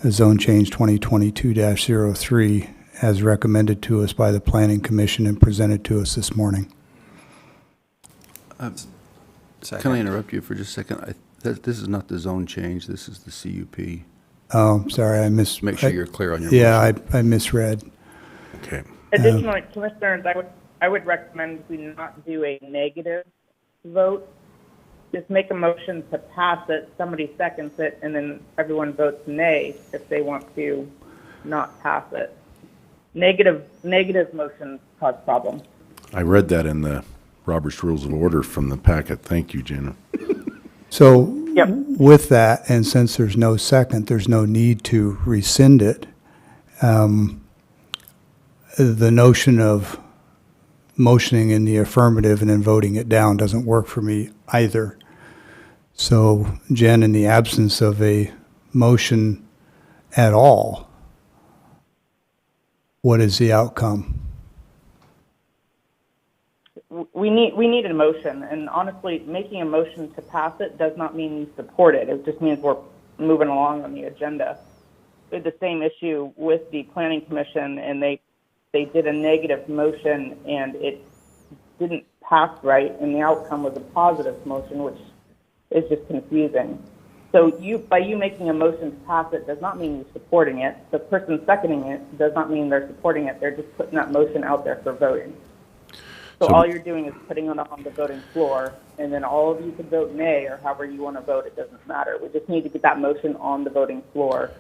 Speaker 5: zone change 2022-03 as recommended to us by the Planning Commission and presented to us this morning.
Speaker 2: Can I
Speaker 4: Second.
Speaker 2: interrupt you for just a second? This is not the zone change, this is the CUP.
Speaker 5: Oh, sorry, I missed.
Speaker 2: Make sure you're clear on your
Speaker 5: Yeah,
Speaker 2: motion.
Speaker 5: I misread.
Speaker 3: Okay.
Speaker 9: Additionally, Commissioners, I would recommend we not do a negative vote. Just make a motion to pass it, somebody seconds it, and then everyone votes nay if they want to not pass it. Negative motions cause problems.
Speaker 3: I read that in the Robert's Rules of Order from the packet. Thank you, Jenna.
Speaker 5: So
Speaker 9: Yep.
Speaker 5: with that, and since there's no second, there's no need to rescind it. The notion of motioning in the affirmative and then voting it down doesn't work for me either. So Jen, in the absence of a motion at all, what is the outcome?
Speaker 9: We need a motion, and honestly, making a motion to pass it does not mean you support it. It just means we're moving along on the agenda. We had the same issue with the Planning Commission, and they did a negative motion, and it didn't pass right, and the outcome was a positive motion, which is just confusing. So by you making a motion to pass it does not mean you're supporting it. The person seconding it does not mean they're supporting it. They're just putting that motion out there for voting. So all you're doing is putting it on the voting floor, and then all of you can vote nay, or however you want to vote. It doesn't matter. We just need to get that motion on the voting floor.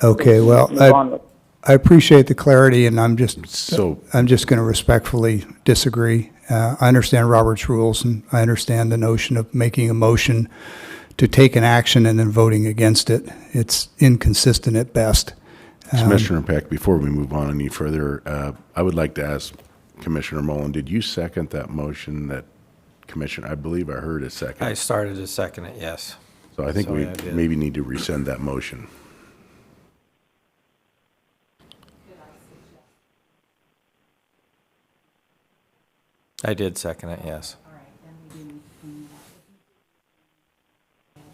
Speaker 5: Okay, well,
Speaker 9: Move on with-
Speaker 5: I appreciate the clarity, and I'm just
Speaker 3: So-
Speaker 5: going to respectfully disagree. I understand Robert's rules, and I understand the notion of making a motion to take an action and then voting against it. It's inconsistent at best.
Speaker 3: Commissioner Peck, before we move on any further, I would like to ask Commissioner Mullen, did you second that motion that Commissioner, I believe I heard a second.
Speaker 4: I started to second it, yes.
Speaker 3: So I think we
Speaker 4: I did.
Speaker 3: maybe need to rescind that motion.
Speaker 4: I did second it, yes.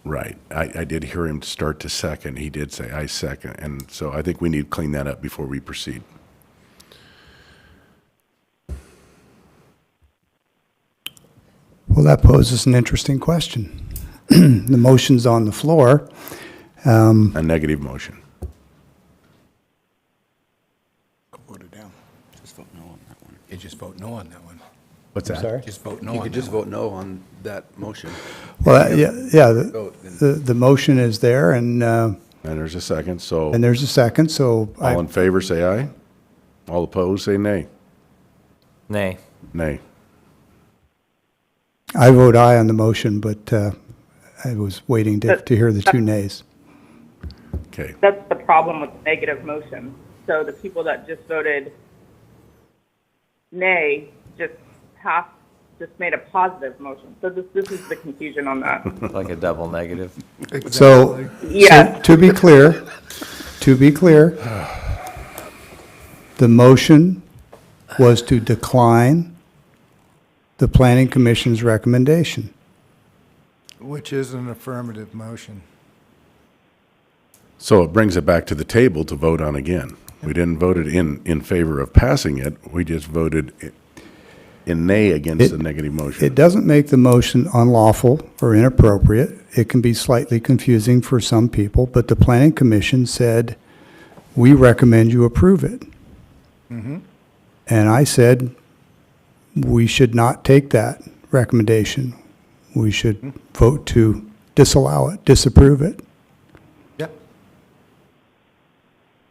Speaker 3: Right. I did hear him start to second. He did say, I second. And so I think we need to clean that up before we proceed.
Speaker 5: Well, that poses an interesting question. The motion's on the floor.
Speaker 3: A negative motion.
Speaker 1: Vote it down.
Speaker 2: Just vote no on that one.
Speaker 1: You just vote no on that one.
Speaker 3: What's that?
Speaker 5: Sorry?
Speaker 1: Just vote no
Speaker 2: You
Speaker 1: on
Speaker 2: could
Speaker 1: that
Speaker 2: just
Speaker 1: one.
Speaker 2: vote no on that motion.
Speaker 5: Well, yeah,
Speaker 2: Vote, then-
Speaker 5: the motion is there, and
Speaker 3: And there's a second. So
Speaker 5: there's a second, so
Speaker 3: all in favor, say aye. All opposed, say nay.
Speaker 4: Nay.
Speaker 3: Nay.
Speaker 5: I vote aye on the motion, but I was waiting to hear the two nays.
Speaker 3: Okay.
Speaker 9: That's the problem with negative motion. So the people that just voted nay just made a positive motion. So this is the confusion on that.
Speaker 4: Like a double negative.
Speaker 5: So,
Speaker 9: Yeah.
Speaker 5: to be clear, the motion was to decline the planning commission's recommendation.
Speaker 1: Which is an affirmative motion.
Speaker 3: So it brings it back to the table to vote on again. We didn't vote it in favor of passing it. We just voted in nay against the negative motion.
Speaker 5: It doesn't make the motion unlawful or inappropriate. It can be slightly confusing for some people, but the planning commission said, we recommend you approve it. And I said, we should not take that recommendation. We should vote to disallow it, disapprove it.
Speaker 1: Yep.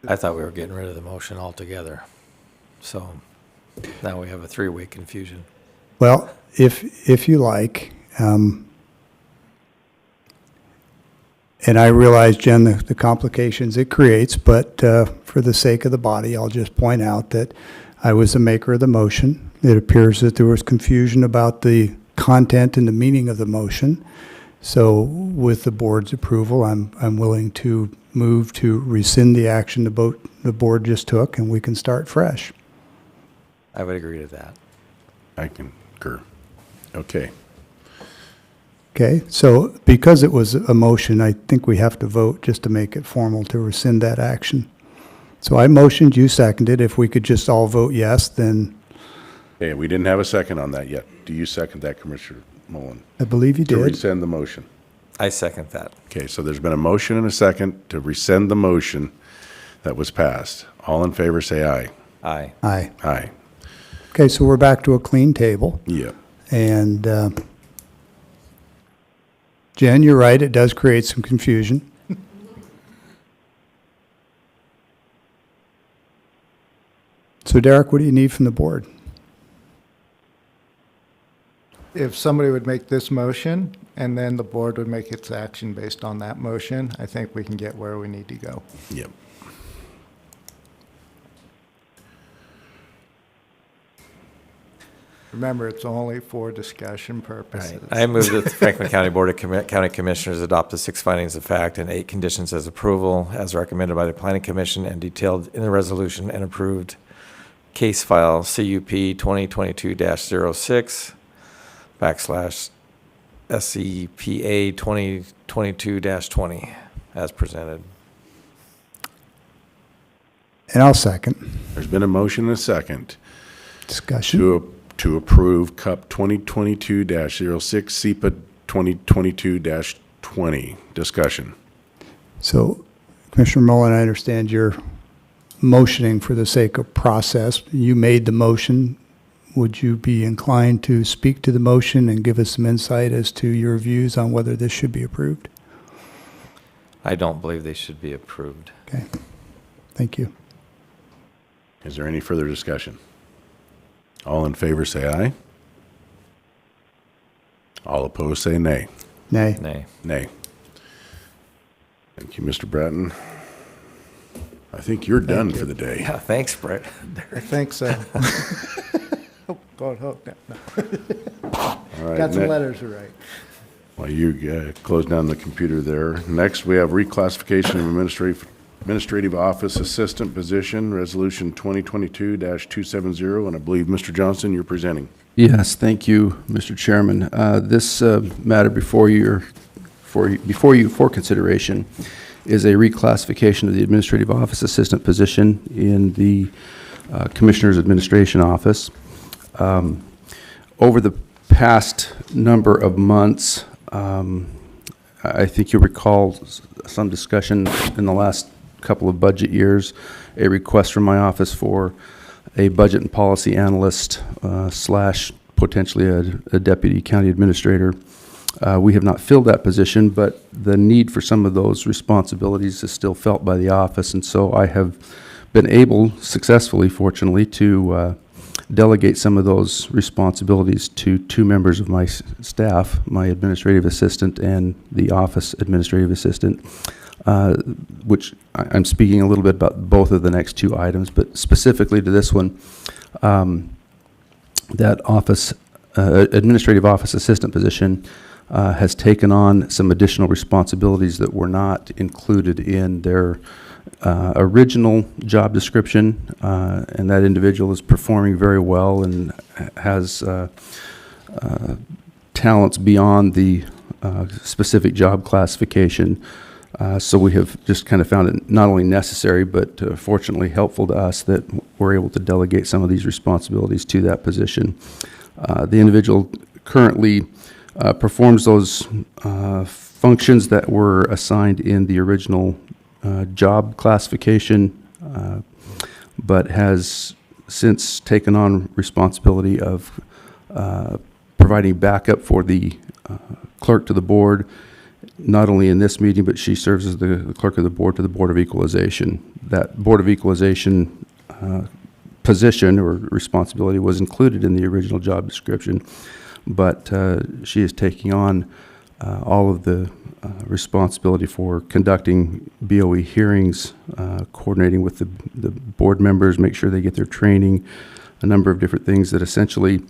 Speaker 4: I thought we were getting rid of the motion altogether. So now we have a three-way confusion.
Speaker 5: Well, if you like, and I realize, Jen, the complications it creates, but for the sake of the body, I'll just point out that I was the maker of the motion. It appears that there was confusion about the content and the meaning of the motion. So with the board's approval, I'm willing to move to rescind the action the board just took, and we can start fresh.
Speaker 4: I would agree to that.
Speaker 3: I concur. Okay.
Speaker 5: Okay, so because it was a motion, I think we have to vote just to make it formal to rescind that action. So I motioned, you seconded. If we could just all vote yes, then
Speaker 3: Okay, we didn't have a second on that yet. Do you second that, Commissioner Mullen?
Speaker 5: I believe you
Speaker 3: To
Speaker 5: did.
Speaker 3: rescind the motion.
Speaker 4: I second that.
Speaker 3: Okay, so there's been a motion and a second to rescind the motion that was passed. All in favor, say aye.
Speaker 4: Aye.
Speaker 5: Aye.
Speaker 3: Aye.
Speaker 5: Okay, so we're back to a clean table.
Speaker 3: Yeah.
Speaker 5: And Jen, you're right, it does create some confusion. So Derek, what do you need from the board?
Speaker 7: If somebody would make this motion, and then the board would make its action based on that motion, I think we can get where we need to go.
Speaker 3: Yep.
Speaker 7: Remember, it's only for discussion purposes.
Speaker 4: I move that the Franklin County Board of County Commissioners adopt the 6 findings of fact and 8 conditions as approval as recommended by the Planning Commission and detailed in the resolution and approved case file CUP 2022-06 / SCPA 2022-20 as presented.
Speaker 5: And I'll second.
Speaker 3: There's been a motion and a second
Speaker 5: Discussion.
Speaker 3: to approve CUP 2022-06, SEPA 2022-20. Discussion.
Speaker 5: So Commissioner Mullen, I understand you're motioning for the sake of process. You made the motion. Would you be inclined to speak to the motion and give us some insight as to your views on whether this should be approved?
Speaker 4: I don't believe they should be approved.
Speaker 5: Okay. Thank you.
Speaker 3: Is there any further discussion? All in favor, say aye. All opposed, say nay.
Speaker 5: Nay.
Speaker 4: Nay.
Speaker 3: Nay. Thank you, Mr. Bratton. I think you're done for the day.
Speaker 4: Yeah, thanks, Brett.
Speaker 7: I think so. Oh, God, hope. No.
Speaker 3: All right,
Speaker 7: Got some
Speaker 3: ne-
Speaker 7: letters to write.
Speaker 3: While you close down the computer there. Next, we have reclassification of administrative office assistant position, Resolution 2022-270, and I believe, Mr. Johnson, you're presenting.
Speaker 2: Yes, thank you, Mr. Chairman. This matter before you for consideration is a reclassification of the administrative office assistant position in the Commissioner's Administration Office. Over the past number of months, I think you'll recall some discussion in the last couple of budget years, a request from my office for a budget and policy analyst / potentially a deputy county administrator. We have not filled that position, but the need for some of those responsibilities is still felt by the office, and so I have been able, successfully, fortunately, to delegate some of those responsibilities to two members of my staff, my administrative assistant and the office administrative assistant, which I'm speaking a little bit about both of the next two items, but specifically to this one, that office, administrative office assistant position has taken on some additional responsibilities that were not included in their original job description, and that individual is performing very well and has talents beyond the specific job classification. So we have just kind of found it not only necessary, but fortunately helpful to us that we're able to delegate some of these responsibilities to that position. The individual currently performs those functions that were assigned in the original job classification, but has since taken on responsibility of providing backup for the clerk to the board, not only in this meeting, but she serves as the clerk of the board to the Board of Equalization. That Board of Equalization position or responsibility was included in the original job description, but she is taking on all of the responsibility for conducting BOE hearings, coordinating with the board members, make sure they get their training, a number of different things that essentially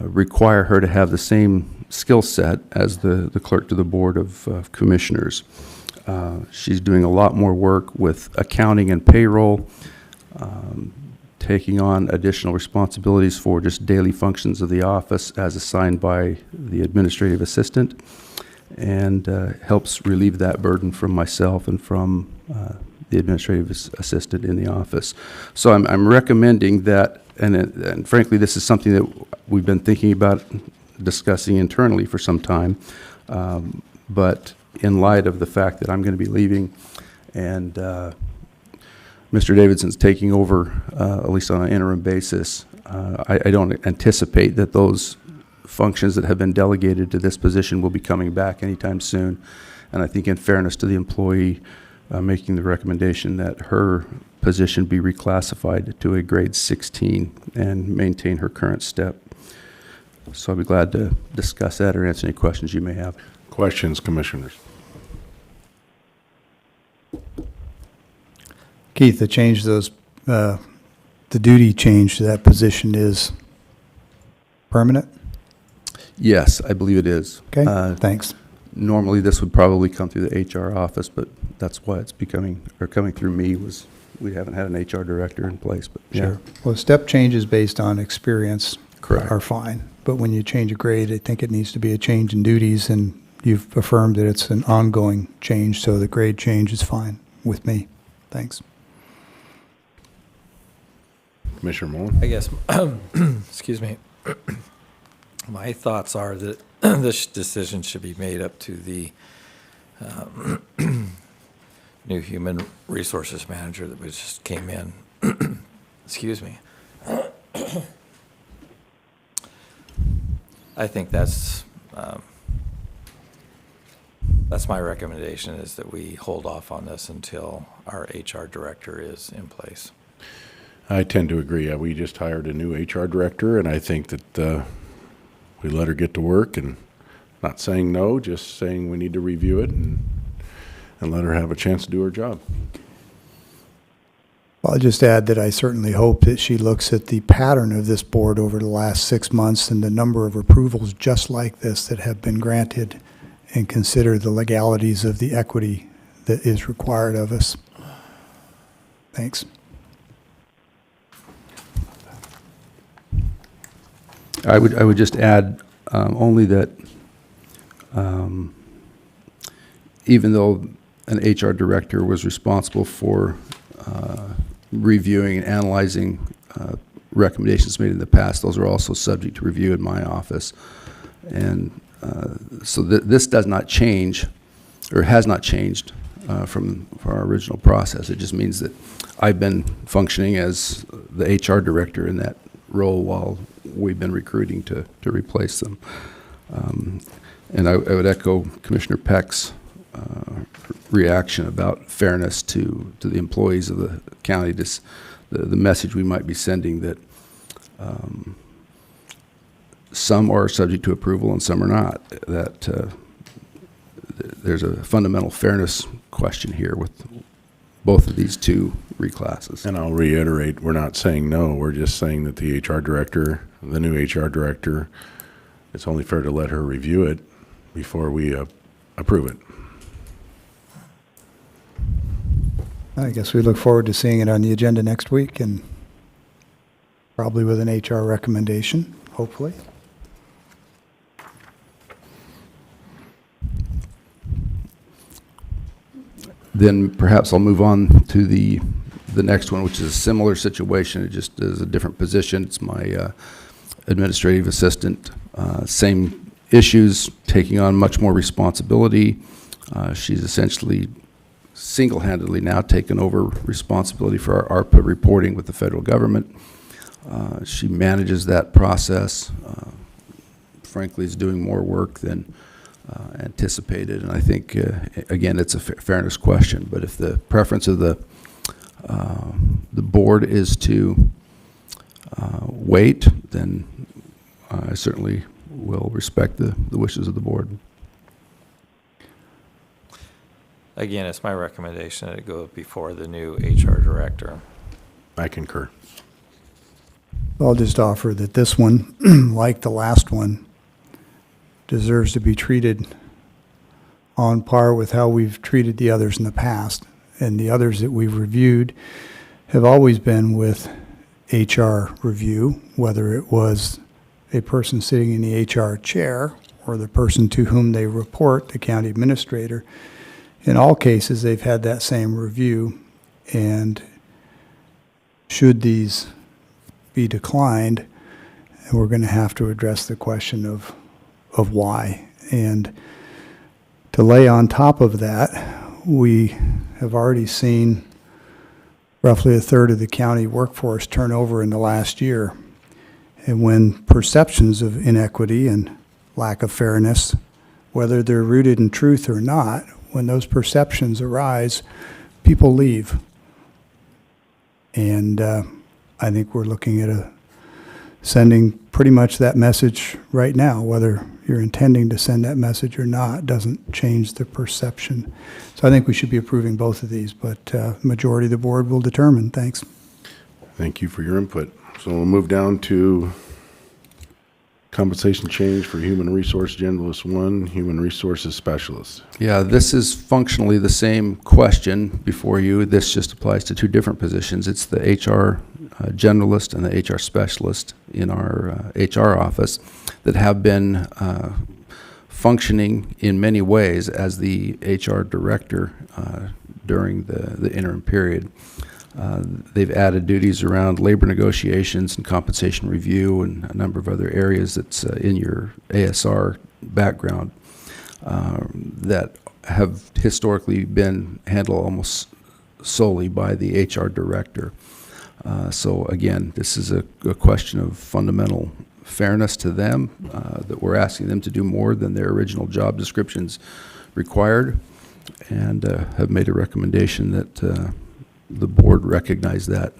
Speaker 2: require her to have the same skill set as the clerk to the Board of Commissioners. She's doing a lot more work with accounting and payroll, taking on additional responsibilities for just daily functions of the office as assigned by the administrative assistant, and helps relieve that burden from myself and from the administrative assistant in the office. So I'm recommending that, and frankly, this is something that we've been thinking about discussing internally for some time, but in light of the fact that I'm going to be leaving and Mr. Davidson's taking over, at least on an interim basis, I don't anticipate that those functions that have been delegated to this position will be coming back anytime soon. And I think in fairness to the employee, making the recommendation that her position be reclassified to a grade 16 and maintain her current step. So I'll be glad to discuss that or answer any questions you may have.
Speaker 3: Questions, commissioners?
Speaker 5: Keith, the change to those, the duty change to that position is permanent?
Speaker 2: Yes, I believe it is.
Speaker 5: Okay, thanks.
Speaker 2: Normally, this would probably come through the HR office, but that's why it's coming through me. Was we haven't had an HR director in place, but yeah.
Speaker 5: Sure. Well, step changes based on experience
Speaker 2: Correct.
Speaker 5: are fine, but when you change a grade, I think it needs to be a change in duties, and you've affirmed that it's an ongoing change, so the grade change is fine with me. Thanks.
Speaker 3: Commissioner Mullen?
Speaker 4: I guess, excuse me, my thoughts are that this decision should be made up to the new human resources manager that just came in. Excuse me. I think that's my recommendation, is that we hold off on this until our HR director is in place.
Speaker 3: I tend to agree. We just hired a new HR director, and I think that we let her get to work, and not saying no, just saying we need to review it and let her have a chance to do her job.
Speaker 5: Well, I'll just add that I certainly hope that she looks at the pattern of this board over the last 6 months and the number of approvals just like this that have been granted, and consider the legalities of the equity that is required of us. Thanks.
Speaker 2: I would just add only that even though an HR director was responsible for reviewing and analyzing recommendations made in the past, those are also subject to review in my office. And so this does not change, or has not changed from our original process. It just means that I've been functioning as the HR director in that role while we've been recruiting to replace them. And I would echo Commissioner Peck's reaction about fairness to the employees of the county. the message we might be sending that some are subject to approval and some are not. That there's a fundamental fairness question here with both of these two reclasses.
Speaker 3: And I'll reiterate, we're not saying no, we're just saying that the HR director, the new HR director, it's only fair to let her review it before we approve it.
Speaker 5: I guess we look forward to seeing it on the agenda next week and probably with an HR recommendation, hopefully.
Speaker 2: Then perhaps I'll move on to the next one, which is a similar situation. It just is a different position. It's my administrative assistant. Same issues, taking on much more responsibility. She's essentially single-handedly now taken over responsibility for our ARPA reporting with the federal government. She manages that process. Frankly, is doing more work than anticipated, and I think again it's a fairness question. But if the preference of the board is to wait, then I certainly will respect the wishes of the board.
Speaker 4: Again, it's my recommendation that it go before the new HR director.
Speaker 3: I concur.
Speaker 5: I'll just offer that this one, like the last one, deserves to be treated on par with how we've treated the others in the past. And the others that we've reviewed have always been with HR review, whether it was a person sitting in the HR chair or the person to whom they report, the county administrator. In all cases, they've had that same review, and should these be declined, we're going to have to address the question of why. And to lay on top of that, we have already seen roughly a third of the county workforce turn over in the last year. And when perceptions of inequity and lack of fairness, whether they're rooted in truth or not, when those perceptions arise, people leave. And I think we're looking at sending pretty much that message right now. Whether you're intending to send that message or not doesn't change the perception. So I think we should be approving both of these, but majority of the board will determine. Thanks.
Speaker 3: Thank you for your input. So we'll move down to compensation change for Human Resource Generalist 1, Human Resources Specialist.
Speaker 2: Yeah, this is functionally the same question before you. This just applies to two different positions. It's the HR generalist and the HR specialist in our HR office that have been functioning in many ways as the HR director during the interim period. They've added duties around labor negotiations and compensation review and a number of other areas that's in your ASR background that have historically been handled almost solely by the HR director. So again, this is a question of fundamental fairness to them, that we're asking them to do more than their original job descriptions required, and have made a recommendation that the board recognize that.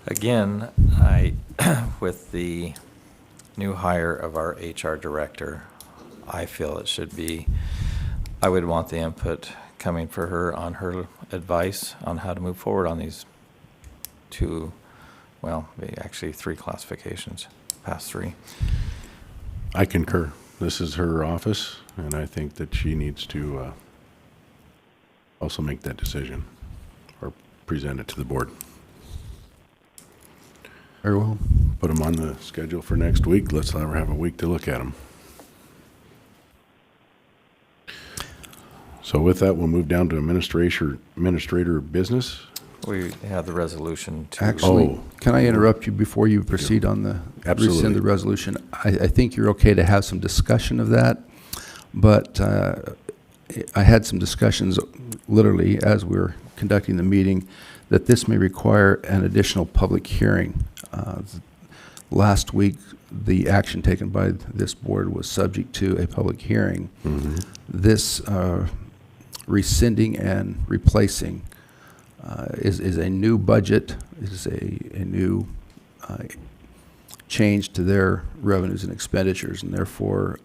Speaker 4: Again, with the new hire of our HR director, I feel it should be, I would want the input coming for her on her advice on how to move forward on these two, well, actually three classifications, past three.
Speaker 3: I concur. This is her office, and I think that she needs to also make that decision or present it to the board.
Speaker 2: Very well.
Speaker 3: Put them on the schedule for next week. Let's have a week to look at them. So with that, we'll move down to administrator business.
Speaker 4: We have the resolution to.
Speaker 2: Actually, can I interrupt you before you proceed on the
Speaker 3: Absolutely.
Speaker 2: rescind the resolution? I think you're okay to have some discussion of that, but I had some discussions literally as we were conducting the meeting that this may require an additional public hearing. Last week, the action taken by this board was subject to a public hearing. Mm-hmm. This rescinding and replacing is a new budget, is a new change to their revenues and expenditures, and therefore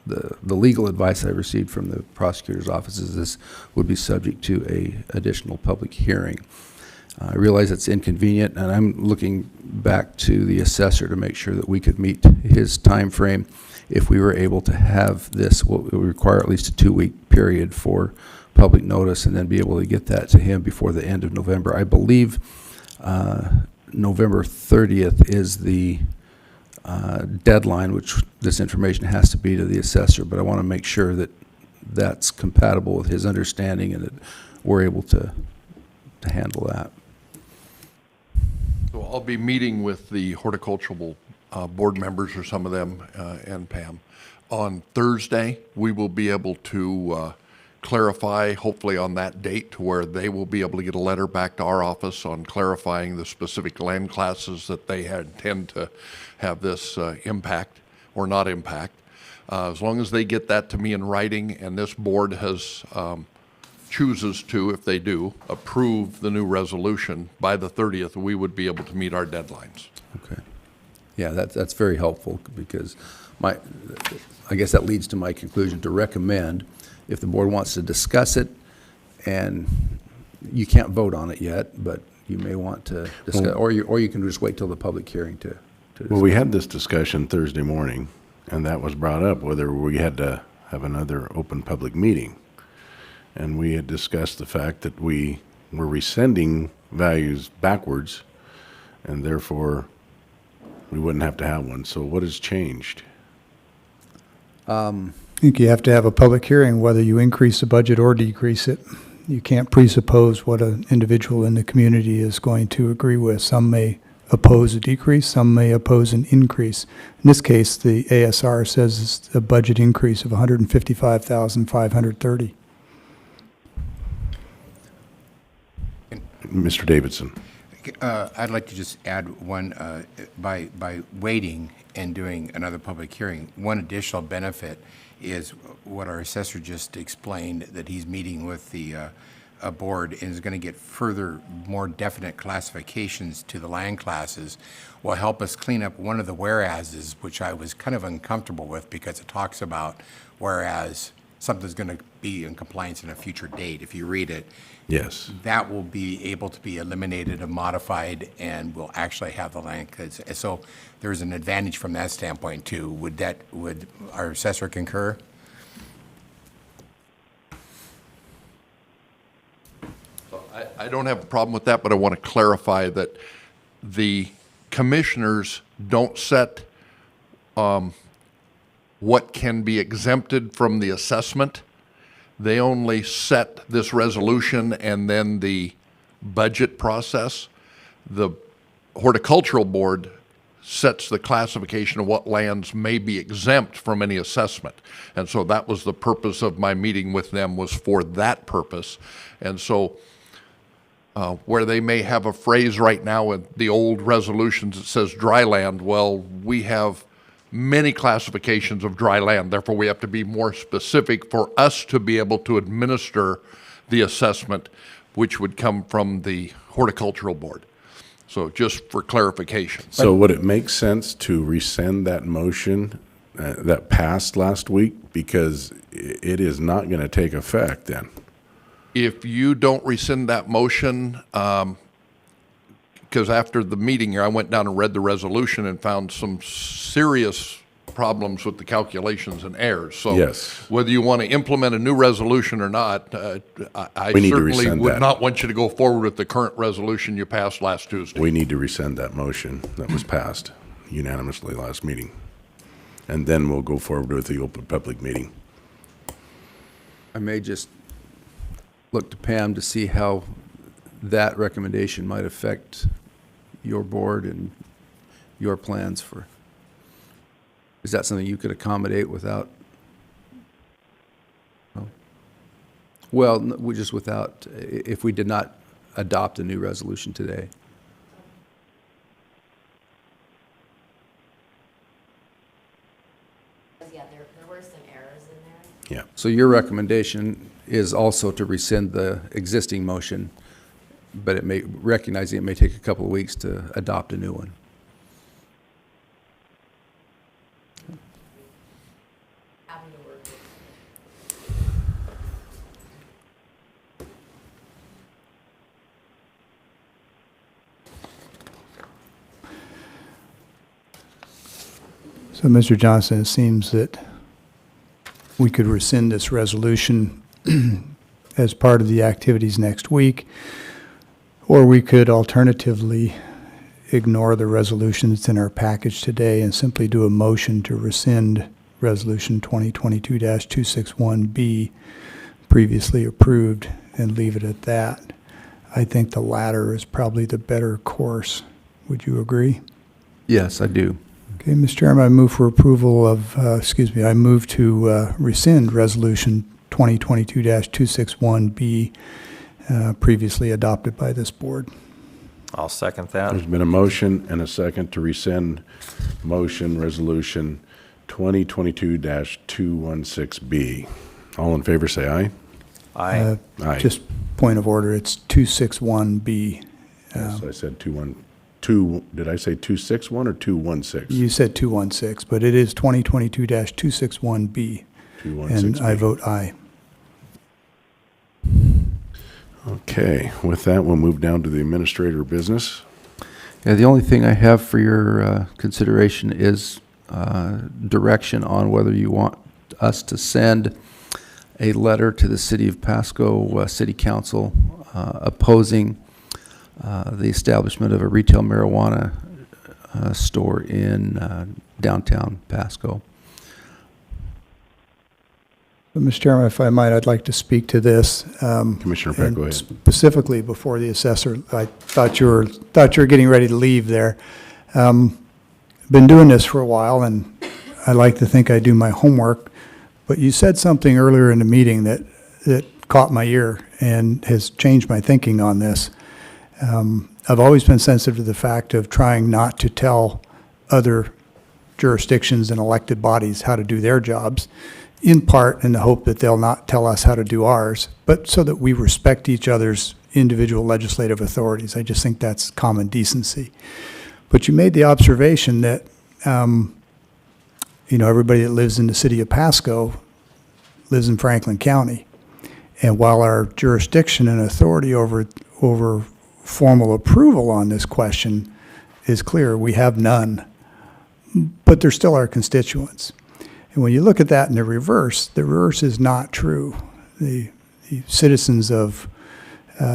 Speaker 2: the legal advice I received from the prosecutor's office is this would be subject to a additional public hearing. I realize it's inconvenient, and I'm looking back to the assessor to make sure that we could meet his time frame if we were able to have this. What would require at least a 2-week period for public notice, and then be able to get that to him before the end of November. I believe November 30th is the deadline, which this information has to be to the assessor, but I want to make sure that that's compatible with his understanding and that we're able to handle that.
Speaker 6: So I'll be meeting with the horticultural board members, or some of them, and Pam. On Thursday, we will be able to clarify, hopefully on that date, to where they will be able to get a letter back to our office on clarifying the specific land classes that they intend to have this impact or not impact. As long as they get that to me in writing, and this board has chooses to, if they do, approve the new resolution by the 30th, we would be able to meet our deadlines.
Speaker 2: Okay. Yeah, that's very helpful, because I guess that leads to my conclusion to recommend, if the board wants to discuss it, and you can't vote on it yet, but you may want to discuss, or you can just wait till the public hearing to discuss.
Speaker 3: Well, we had this discussion Thursday morning, and that was brought up, whether we had to have another open public meeting. And we had discussed the fact that we were rescinding values backwards, and therefore we wouldn't have to have one. So what has changed?
Speaker 5: I think you have to have a public hearing whether you increase the budget or decrease it. You can't presuppose what an individual in the community is going to agree with. Some may oppose a decrease, some may oppose an increase. In this case, the ASR says it's a budget increase of $155,530.
Speaker 3: Mr. Davidson.
Speaker 10: I'd like to just add one, by waiting and doing another public hearing, one additional benefit is what our assessor just explained, that he's meeting with the board and is going to get further, more definite classifications to the land classes, will help us clean up one of the whereases, which I was kind of uncomfortable with, because it talks about whereas something's going to be in compliance in a future date. If you read it,
Speaker 3: Yes.
Speaker 10: that will be able to be eliminated and modified, and will actually have the land. So there's an advantage from that standpoint too. Would our assessor concur?
Speaker 6: So I don't have a problem with that, but I want to clarify that the commissioners don't set what can be exempted from the assessment. They only set this resolution and then the budget process. The horticultural board sets the classification of what lands may be exempt from any assessment. And so that was the purpose of my meeting with them, was for that purpose. And so where they may have a phrase right now in the old resolutions that says dry land, well, we have many classifications of dry land. Therefore, we have to be more specific for us to be able to administer the assessment, which would come from the horticultural board. So just for clarification.
Speaker 3: So would it make sense to rescind that motion that passed last week? Because it is not going to take effect then.
Speaker 6: If you don't rescind that motion, because after the meeting here, I went down and read the resolution and found some serious problems with the calculations and errors. So
Speaker 3: Yes.
Speaker 6: whether you want to implement a new resolution or not, I
Speaker 3: We need to
Speaker 6: certainly
Speaker 3: rescind
Speaker 6: would
Speaker 3: that.
Speaker 6: not want you to go forward with the current resolution you passed last Tuesday.
Speaker 3: We need to rescind that motion that was passed unanimously last meeting. And then we'll go forward with the open public meeting.
Speaker 2: I may just look to Pam to see how that recommendation might affect your board and your plans for, is that something you could accommodate without? No? Well, we just without, if we did not adopt a new resolution today.
Speaker 11: Yeah, there were some errors in there.
Speaker 3: Yeah.
Speaker 2: So your recommendation is also to rescind the existing motion, but it may, recognizing it may take a couple of weeks to adopt a new one.
Speaker 5: So, Mr. Johnson, it seems that we could rescind this resolution as part of the activities next week, or we could alternatively ignore the resolution that's in our package today and simply do a motion to rescind Resolution 2022-261B, previously approved, and leave it at that. I think the latter is probably the better course. Would you agree?
Speaker 2: Yes, I do.
Speaker 5: Okay, Mr. Chairman, I move for approval of, I move to rescind Resolution 2022-261B, previously adopted by this board.
Speaker 4: I'll second that.
Speaker 3: There's been a motion and a second to rescind motion resolution 2022-216B. All in favor, say aye.
Speaker 4: Aye.
Speaker 3: Aye.
Speaker 5: Just point of order, it's 261B.
Speaker 3: Yes, I said 2 did I say 261 or 216?
Speaker 5: You said 216, but it is 2022-261B.
Speaker 3: 216B.
Speaker 5: And I vote aye.
Speaker 3: Okay, with that, we'll move down to the administrator business.
Speaker 2: Yeah, the only thing I have for your consideration is direction on whether you want us to send a letter to the City of Pasco City Council opposing the establishment of a retail marijuana store in downtown Pasco.
Speaker 5: But, Mr. Chairman, if I might, I'd like to speak to this.
Speaker 3: Commissioner Peck,
Speaker 5: and
Speaker 3: go ahead.
Speaker 5: Specifically before the assessor, I thought you were getting ready to leave there. Been doing this for a while, and I like to think I do my homework. But you said something earlier in the meeting that caught my ear and has changed my thinking on this. I've always been sensitive to the fact of trying not to tell other jurisdictions and elected bodies how to do their jobs, in part in the hope that they'll not tell us how to do ours, but so that we respect each other's individual legislative authorities. I just think that's common decency. But you made the observation that, everybody that lives in the city of Pasco lives in Franklin County. And while our jurisdiction and authority over formal approval on this question is clear, we have none, but they're still our constituents. And when you look at that in the reverse is not true. The citizens of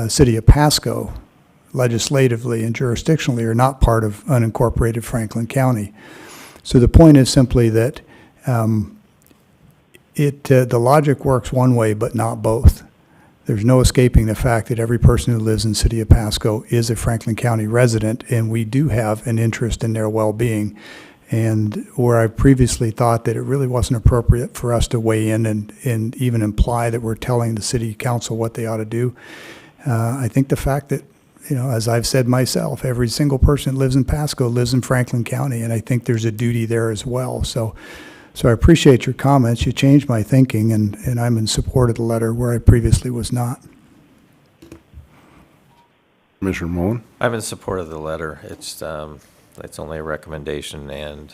Speaker 5: City of Pasco, legislatively and jurisdictionally, are not part of unincorporated Franklin County. So the point is simply that the logic works one way, but not both. There's no escaping the fact that every person who lives in the City of Pasco is a Franklin County resident, and we do have an interest in their well-being. And where I previously thought that it really wasn't appropriate for us to weigh in and even imply that we're telling the city council what they ought to do, I think the fact that, as I've said myself, every single person that lives in Pasco lives in Franklin County, and I think there's a duty there as well. So I appreciate your comments. You changed my thinking, and I'm in support of the letter where I previously was not.
Speaker 3: Commissioner Mullen?
Speaker 4: I'm in support of the letter. It's only a recommendation, and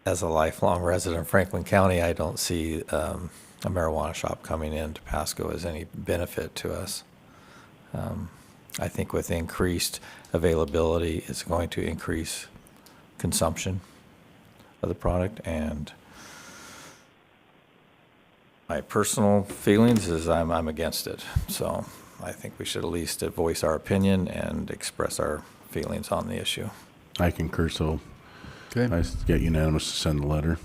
Speaker 4: as a lifelong resident of Franklin County, I don't see a marijuana shop coming into Pasco as any benefit to us. I think with increased availability, it's going to increase consumption of the product, and my personal feelings is I'm against it. So I think we should at least voice our opinion and express our feelings on the issue.
Speaker 3: I concur, so
Speaker 2: Okay.
Speaker 3: I get unanimous to send the letter.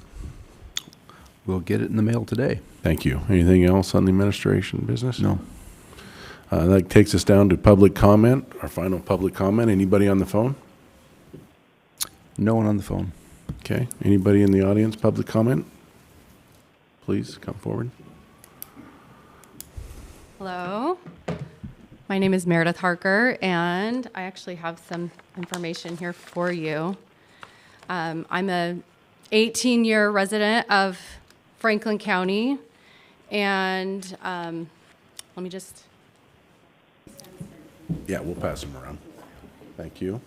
Speaker 2: We'll get it in the mail today.
Speaker 3: Thank you. Anything else on the administration business?
Speaker 2: No.
Speaker 3: That takes us down to public comment, our final public comment. Anybody on the phone?
Speaker 2: No one on the phone.
Speaker 3: Okay. Anybody in the audience, public comment? Please come forward.
Speaker 11: Hello. My name is Meredith Harker, and I actually have some information here for you. I'm a 18-year resident of Franklin County, and let me just,
Speaker 3: Yeah, we'll pass them around. Thank you.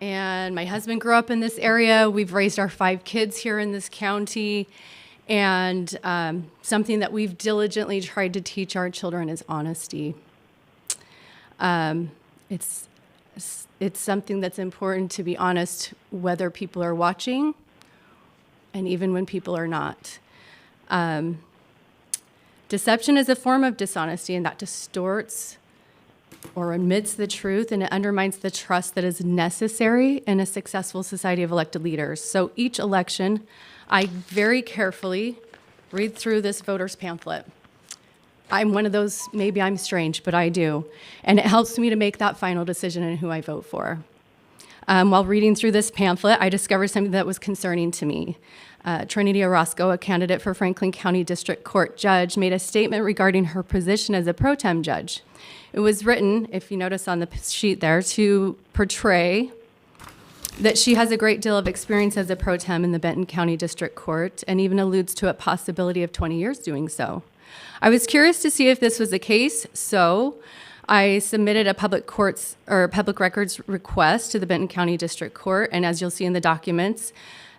Speaker 11: and my husband grew up in this area. We've raised our 5 kids here in this county, and something that we've diligently tried to teach our children is honesty. It's something that's important to be honest whether people are watching and even when people are not. Deception is a form of dishonesty, and that distorts or omits the truth, and it undermines the trust that is necessary in a successful society of elected leaders. So each election, I very carefully read through this voter's pamphlet. I'm one of those, maybe I'm strange, but I do. And it helps me to make that final decision in who I vote for. While reading through this pamphlet, I discovered something that was concerning to me. Trinity Orozco, a candidate for Franklin County District Court judge, made a statement regarding her position as a pro tem judge. It was written, if you notice on the sheet there, to portray that she has a great deal of experience as a pro tem in the Benton County District Court, and even alludes to a possibility of 20 years doing so. I was curious to see if this was the case, so I submitted a public records request to the Benton County District Court, and as you'll see in the documents,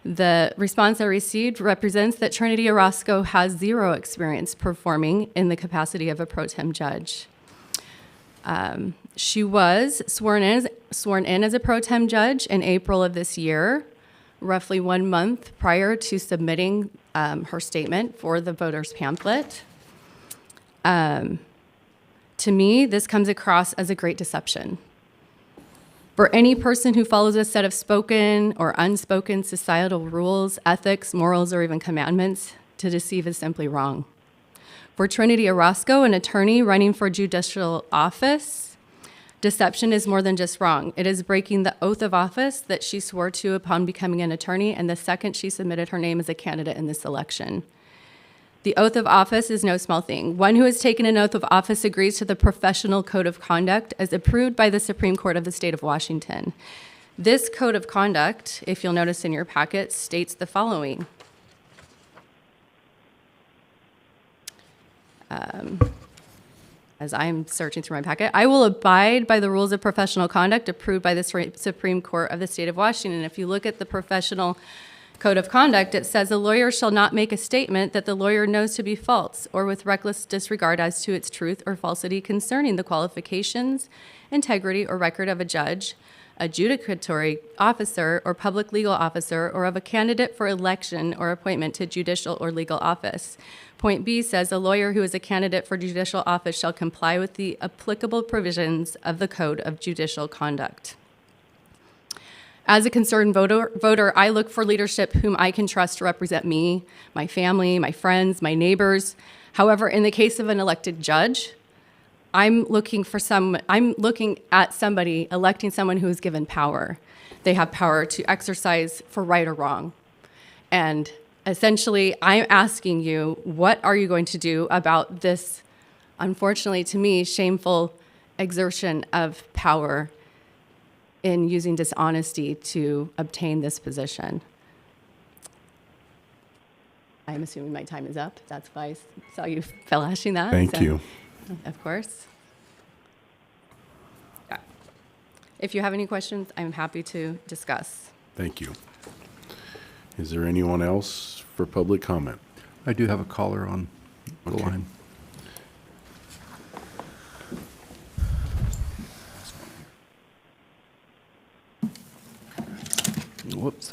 Speaker 11: the response I received represents that Trinity Orozco has 0 experience performing in the capacity of a pro tem judge. She was sworn in as a pro tem judge in April of this year, roughly 1 month prior to submitting her statement for the voter's pamphlet. To me, this comes across as a great deception. For any person who follows a set of spoken or unspoken societal rules, ethics, morals, or even commandments, to deceive is simply wrong. For Trinity Orozco, an attorney running for judicial office, deception is more than just wrong. It is breaking the oath of office that she swore to upon becoming an attorney, and the second she submitted her name as a candidate in this election. The oath of office is no small thing. One who has taken an oath of office agrees to the professional code of conduct as approved by the Supreme Court of the state of Washington. This code of conduct, if you'll notice in your packet, states the following. As I'm searching through my packet, I will abide by the rules of professional conduct approved by the Supreme Court of the state of Washington. If you look at the professional code of conduct, it says a lawyer shall not make a statement that the lawyer knows to be false or with reckless disregard as to its truth or falsity concerning the qualifications, integrity, or record of a judge, adjudicatory officer, or public legal officer, or of a candidate for election or appointment to judicial or legal office. Point B says a lawyer who is a candidate for judicial office shall comply with the applicable provisions of the Code of Judicial Conduct. As a concerned voter, I look for leadership whom I can trust to represent me, my family, my friends, my neighbors. However, in the case of an elected judge, I'm looking at somebody, electing someone who is given power. They have power to exercise for right or wrong. And essentially, I'm asking you, what are you going to do about this, unfortunately to me, shameful exertion of power in using dishonesty to obtain this position? I'm assuming my time is up. That's why I saw you flashing that.
Speaker 3: Thank you.
Speaker 11: Of course. Yeah. If you have any questions, I'm happy to discuss.
Speaker 3: Thank you. Is there anyone else for public comment?
Speaker 2: I do have a caller on the
Speaker 3: Okay.
Speaker 2: line. Whoops.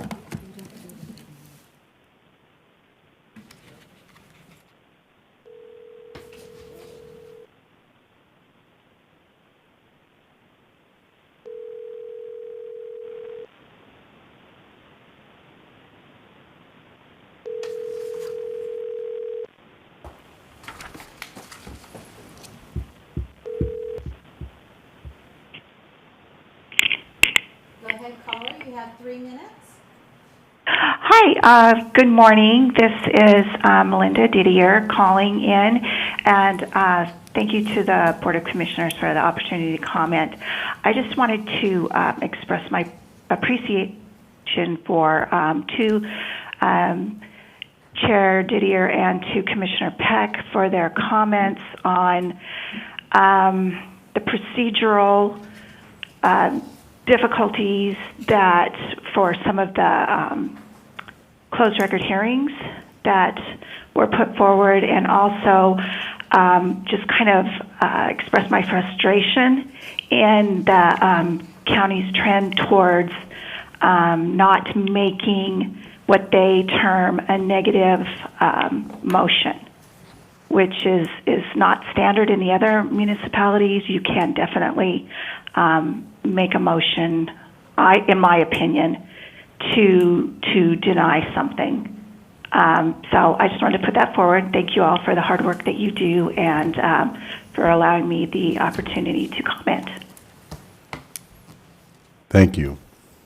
Speaker 8: Go ahead, caller, you have 3 minutes.
Speaker 12: Hi, good morning. This is Melinda Didier calling in, and thank you to the Board of Commissioners for the opportunity to comment. I just wanted to express my appreciation question for to Chair Didier and to Commissioner Peck for their comments on the procedural difficulties that for some of the closed record hearings that were put forward, and also just kind of express my frustration in the county's trend towards not making what they term a negative motion, which is not standard in the other municipalities. You can definitely make a motion, in my opinion, to deny something. So I just wanted to put that forward. Thank you all for the hard work that you do and for allowing me the opportunity to comment.
Speaker 3: Thank you.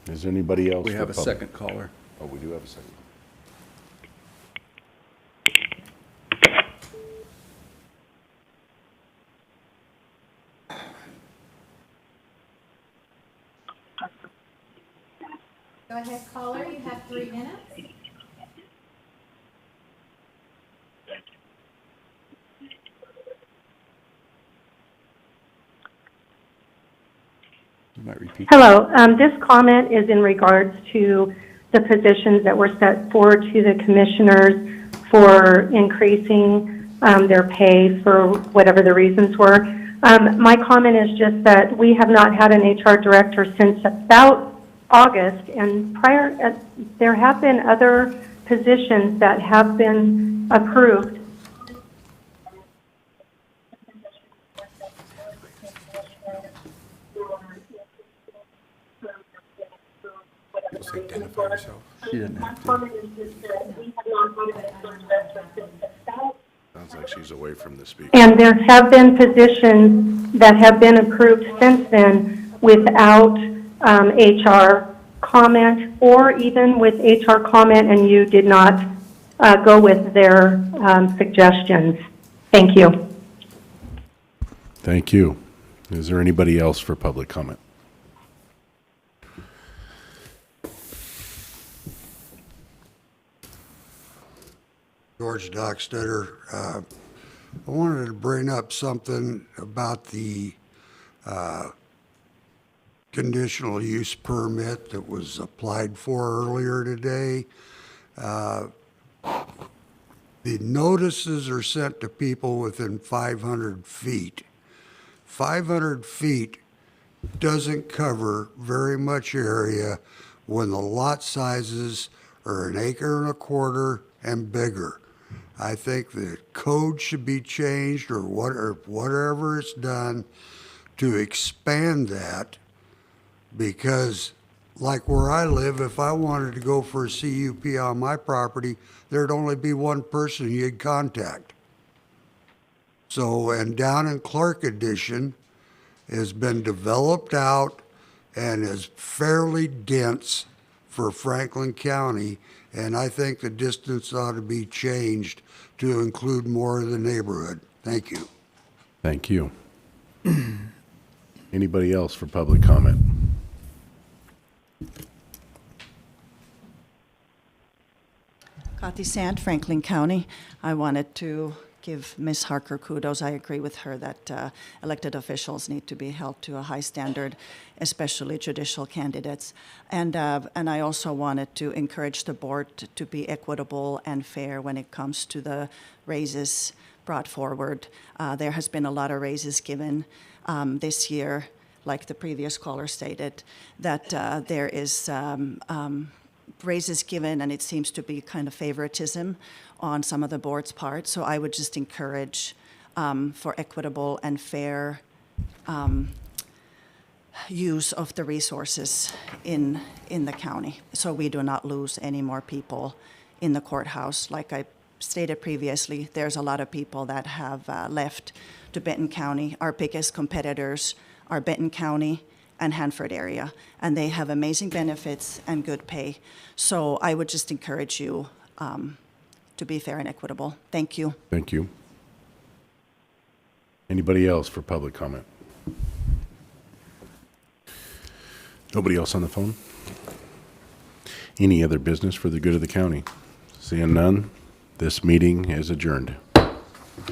Speaker 3: Is there anybody else?
Speaker 2: We
Speaker 3: for
Speaker 2: have a
Speaker 3: public?
Speaker 2: second caller.
Speaker 3: Oh, we do have a second.
Speaker 8: Go ahead, caller, you have 3 minutes.
Speaker 2: You might repeat.
Speaker 13: Hello. This comment is in regards to the positions that were set forward to the commissioners for increasing their pay for whatever the reasons were. My comment is just that we have not had an HR director since about August, and prior, there have been other positions that have been approved.
Speaker 10: Just identify yourself.
Speaker 2: She didn't have to.
Speaker 3: Sounds like she's away from the speaker.
Speaker 13: And there have been positions that have been approved since then without HR comment, or even with HR comment and you did not go with their suggestions. Thank you.
Speaker 3: Thank you. Is there anybody else for public comment?
Speaker 14: George Dockstetter. I wanted to bring up something about the conditional use permit that was applied for earlier today. The notices are sent to people within 500 feet. 500 feet doesn't cover very much area when the lot sizes are 1.25 acres and bigger. I think the code should be changed or whatever it's done to expand that, because like where I live, if I wanted to go for a CUP on my property, there'd only be one person you'd contact. So, and down in Clark Edition has been developed out and is fairly dense for Franklin County, and I think the distance ought to be changed to include more of the neighborhood. Thank you.
Speaker 3: Thank you. Anybody else for public comment?
Speaker 15: Kathy Sand, Franklin County. I wanted to give Ms. Harker kudos. I agree with her that elected officials need to be held to a high standard, especially judicial candidates. And I also wanted to encourage the board to be equitable and fair when it comes to the raises brought forward. There has been a lot of raises given this year, like the previous caller stated, that there is raises given, and it seems to be kind of favoritism on some of the board's part. So I would just encourage for equitable and fair use of the resources in the county, so we do not lose any more people in the courthouse. Like I stated previously, there's a lot of people that have left to Benton County. Our biggest competitors are Benton County and Hanford area, and they have amazing benefits and good pay. So I would just encourage you to be fair and equitable. Thank you.
Speaker 3: Thank you. Anybody else for public comment? Nobody else on the phone? any other business for the good of the county? Seeing none, this meeting is adjourned.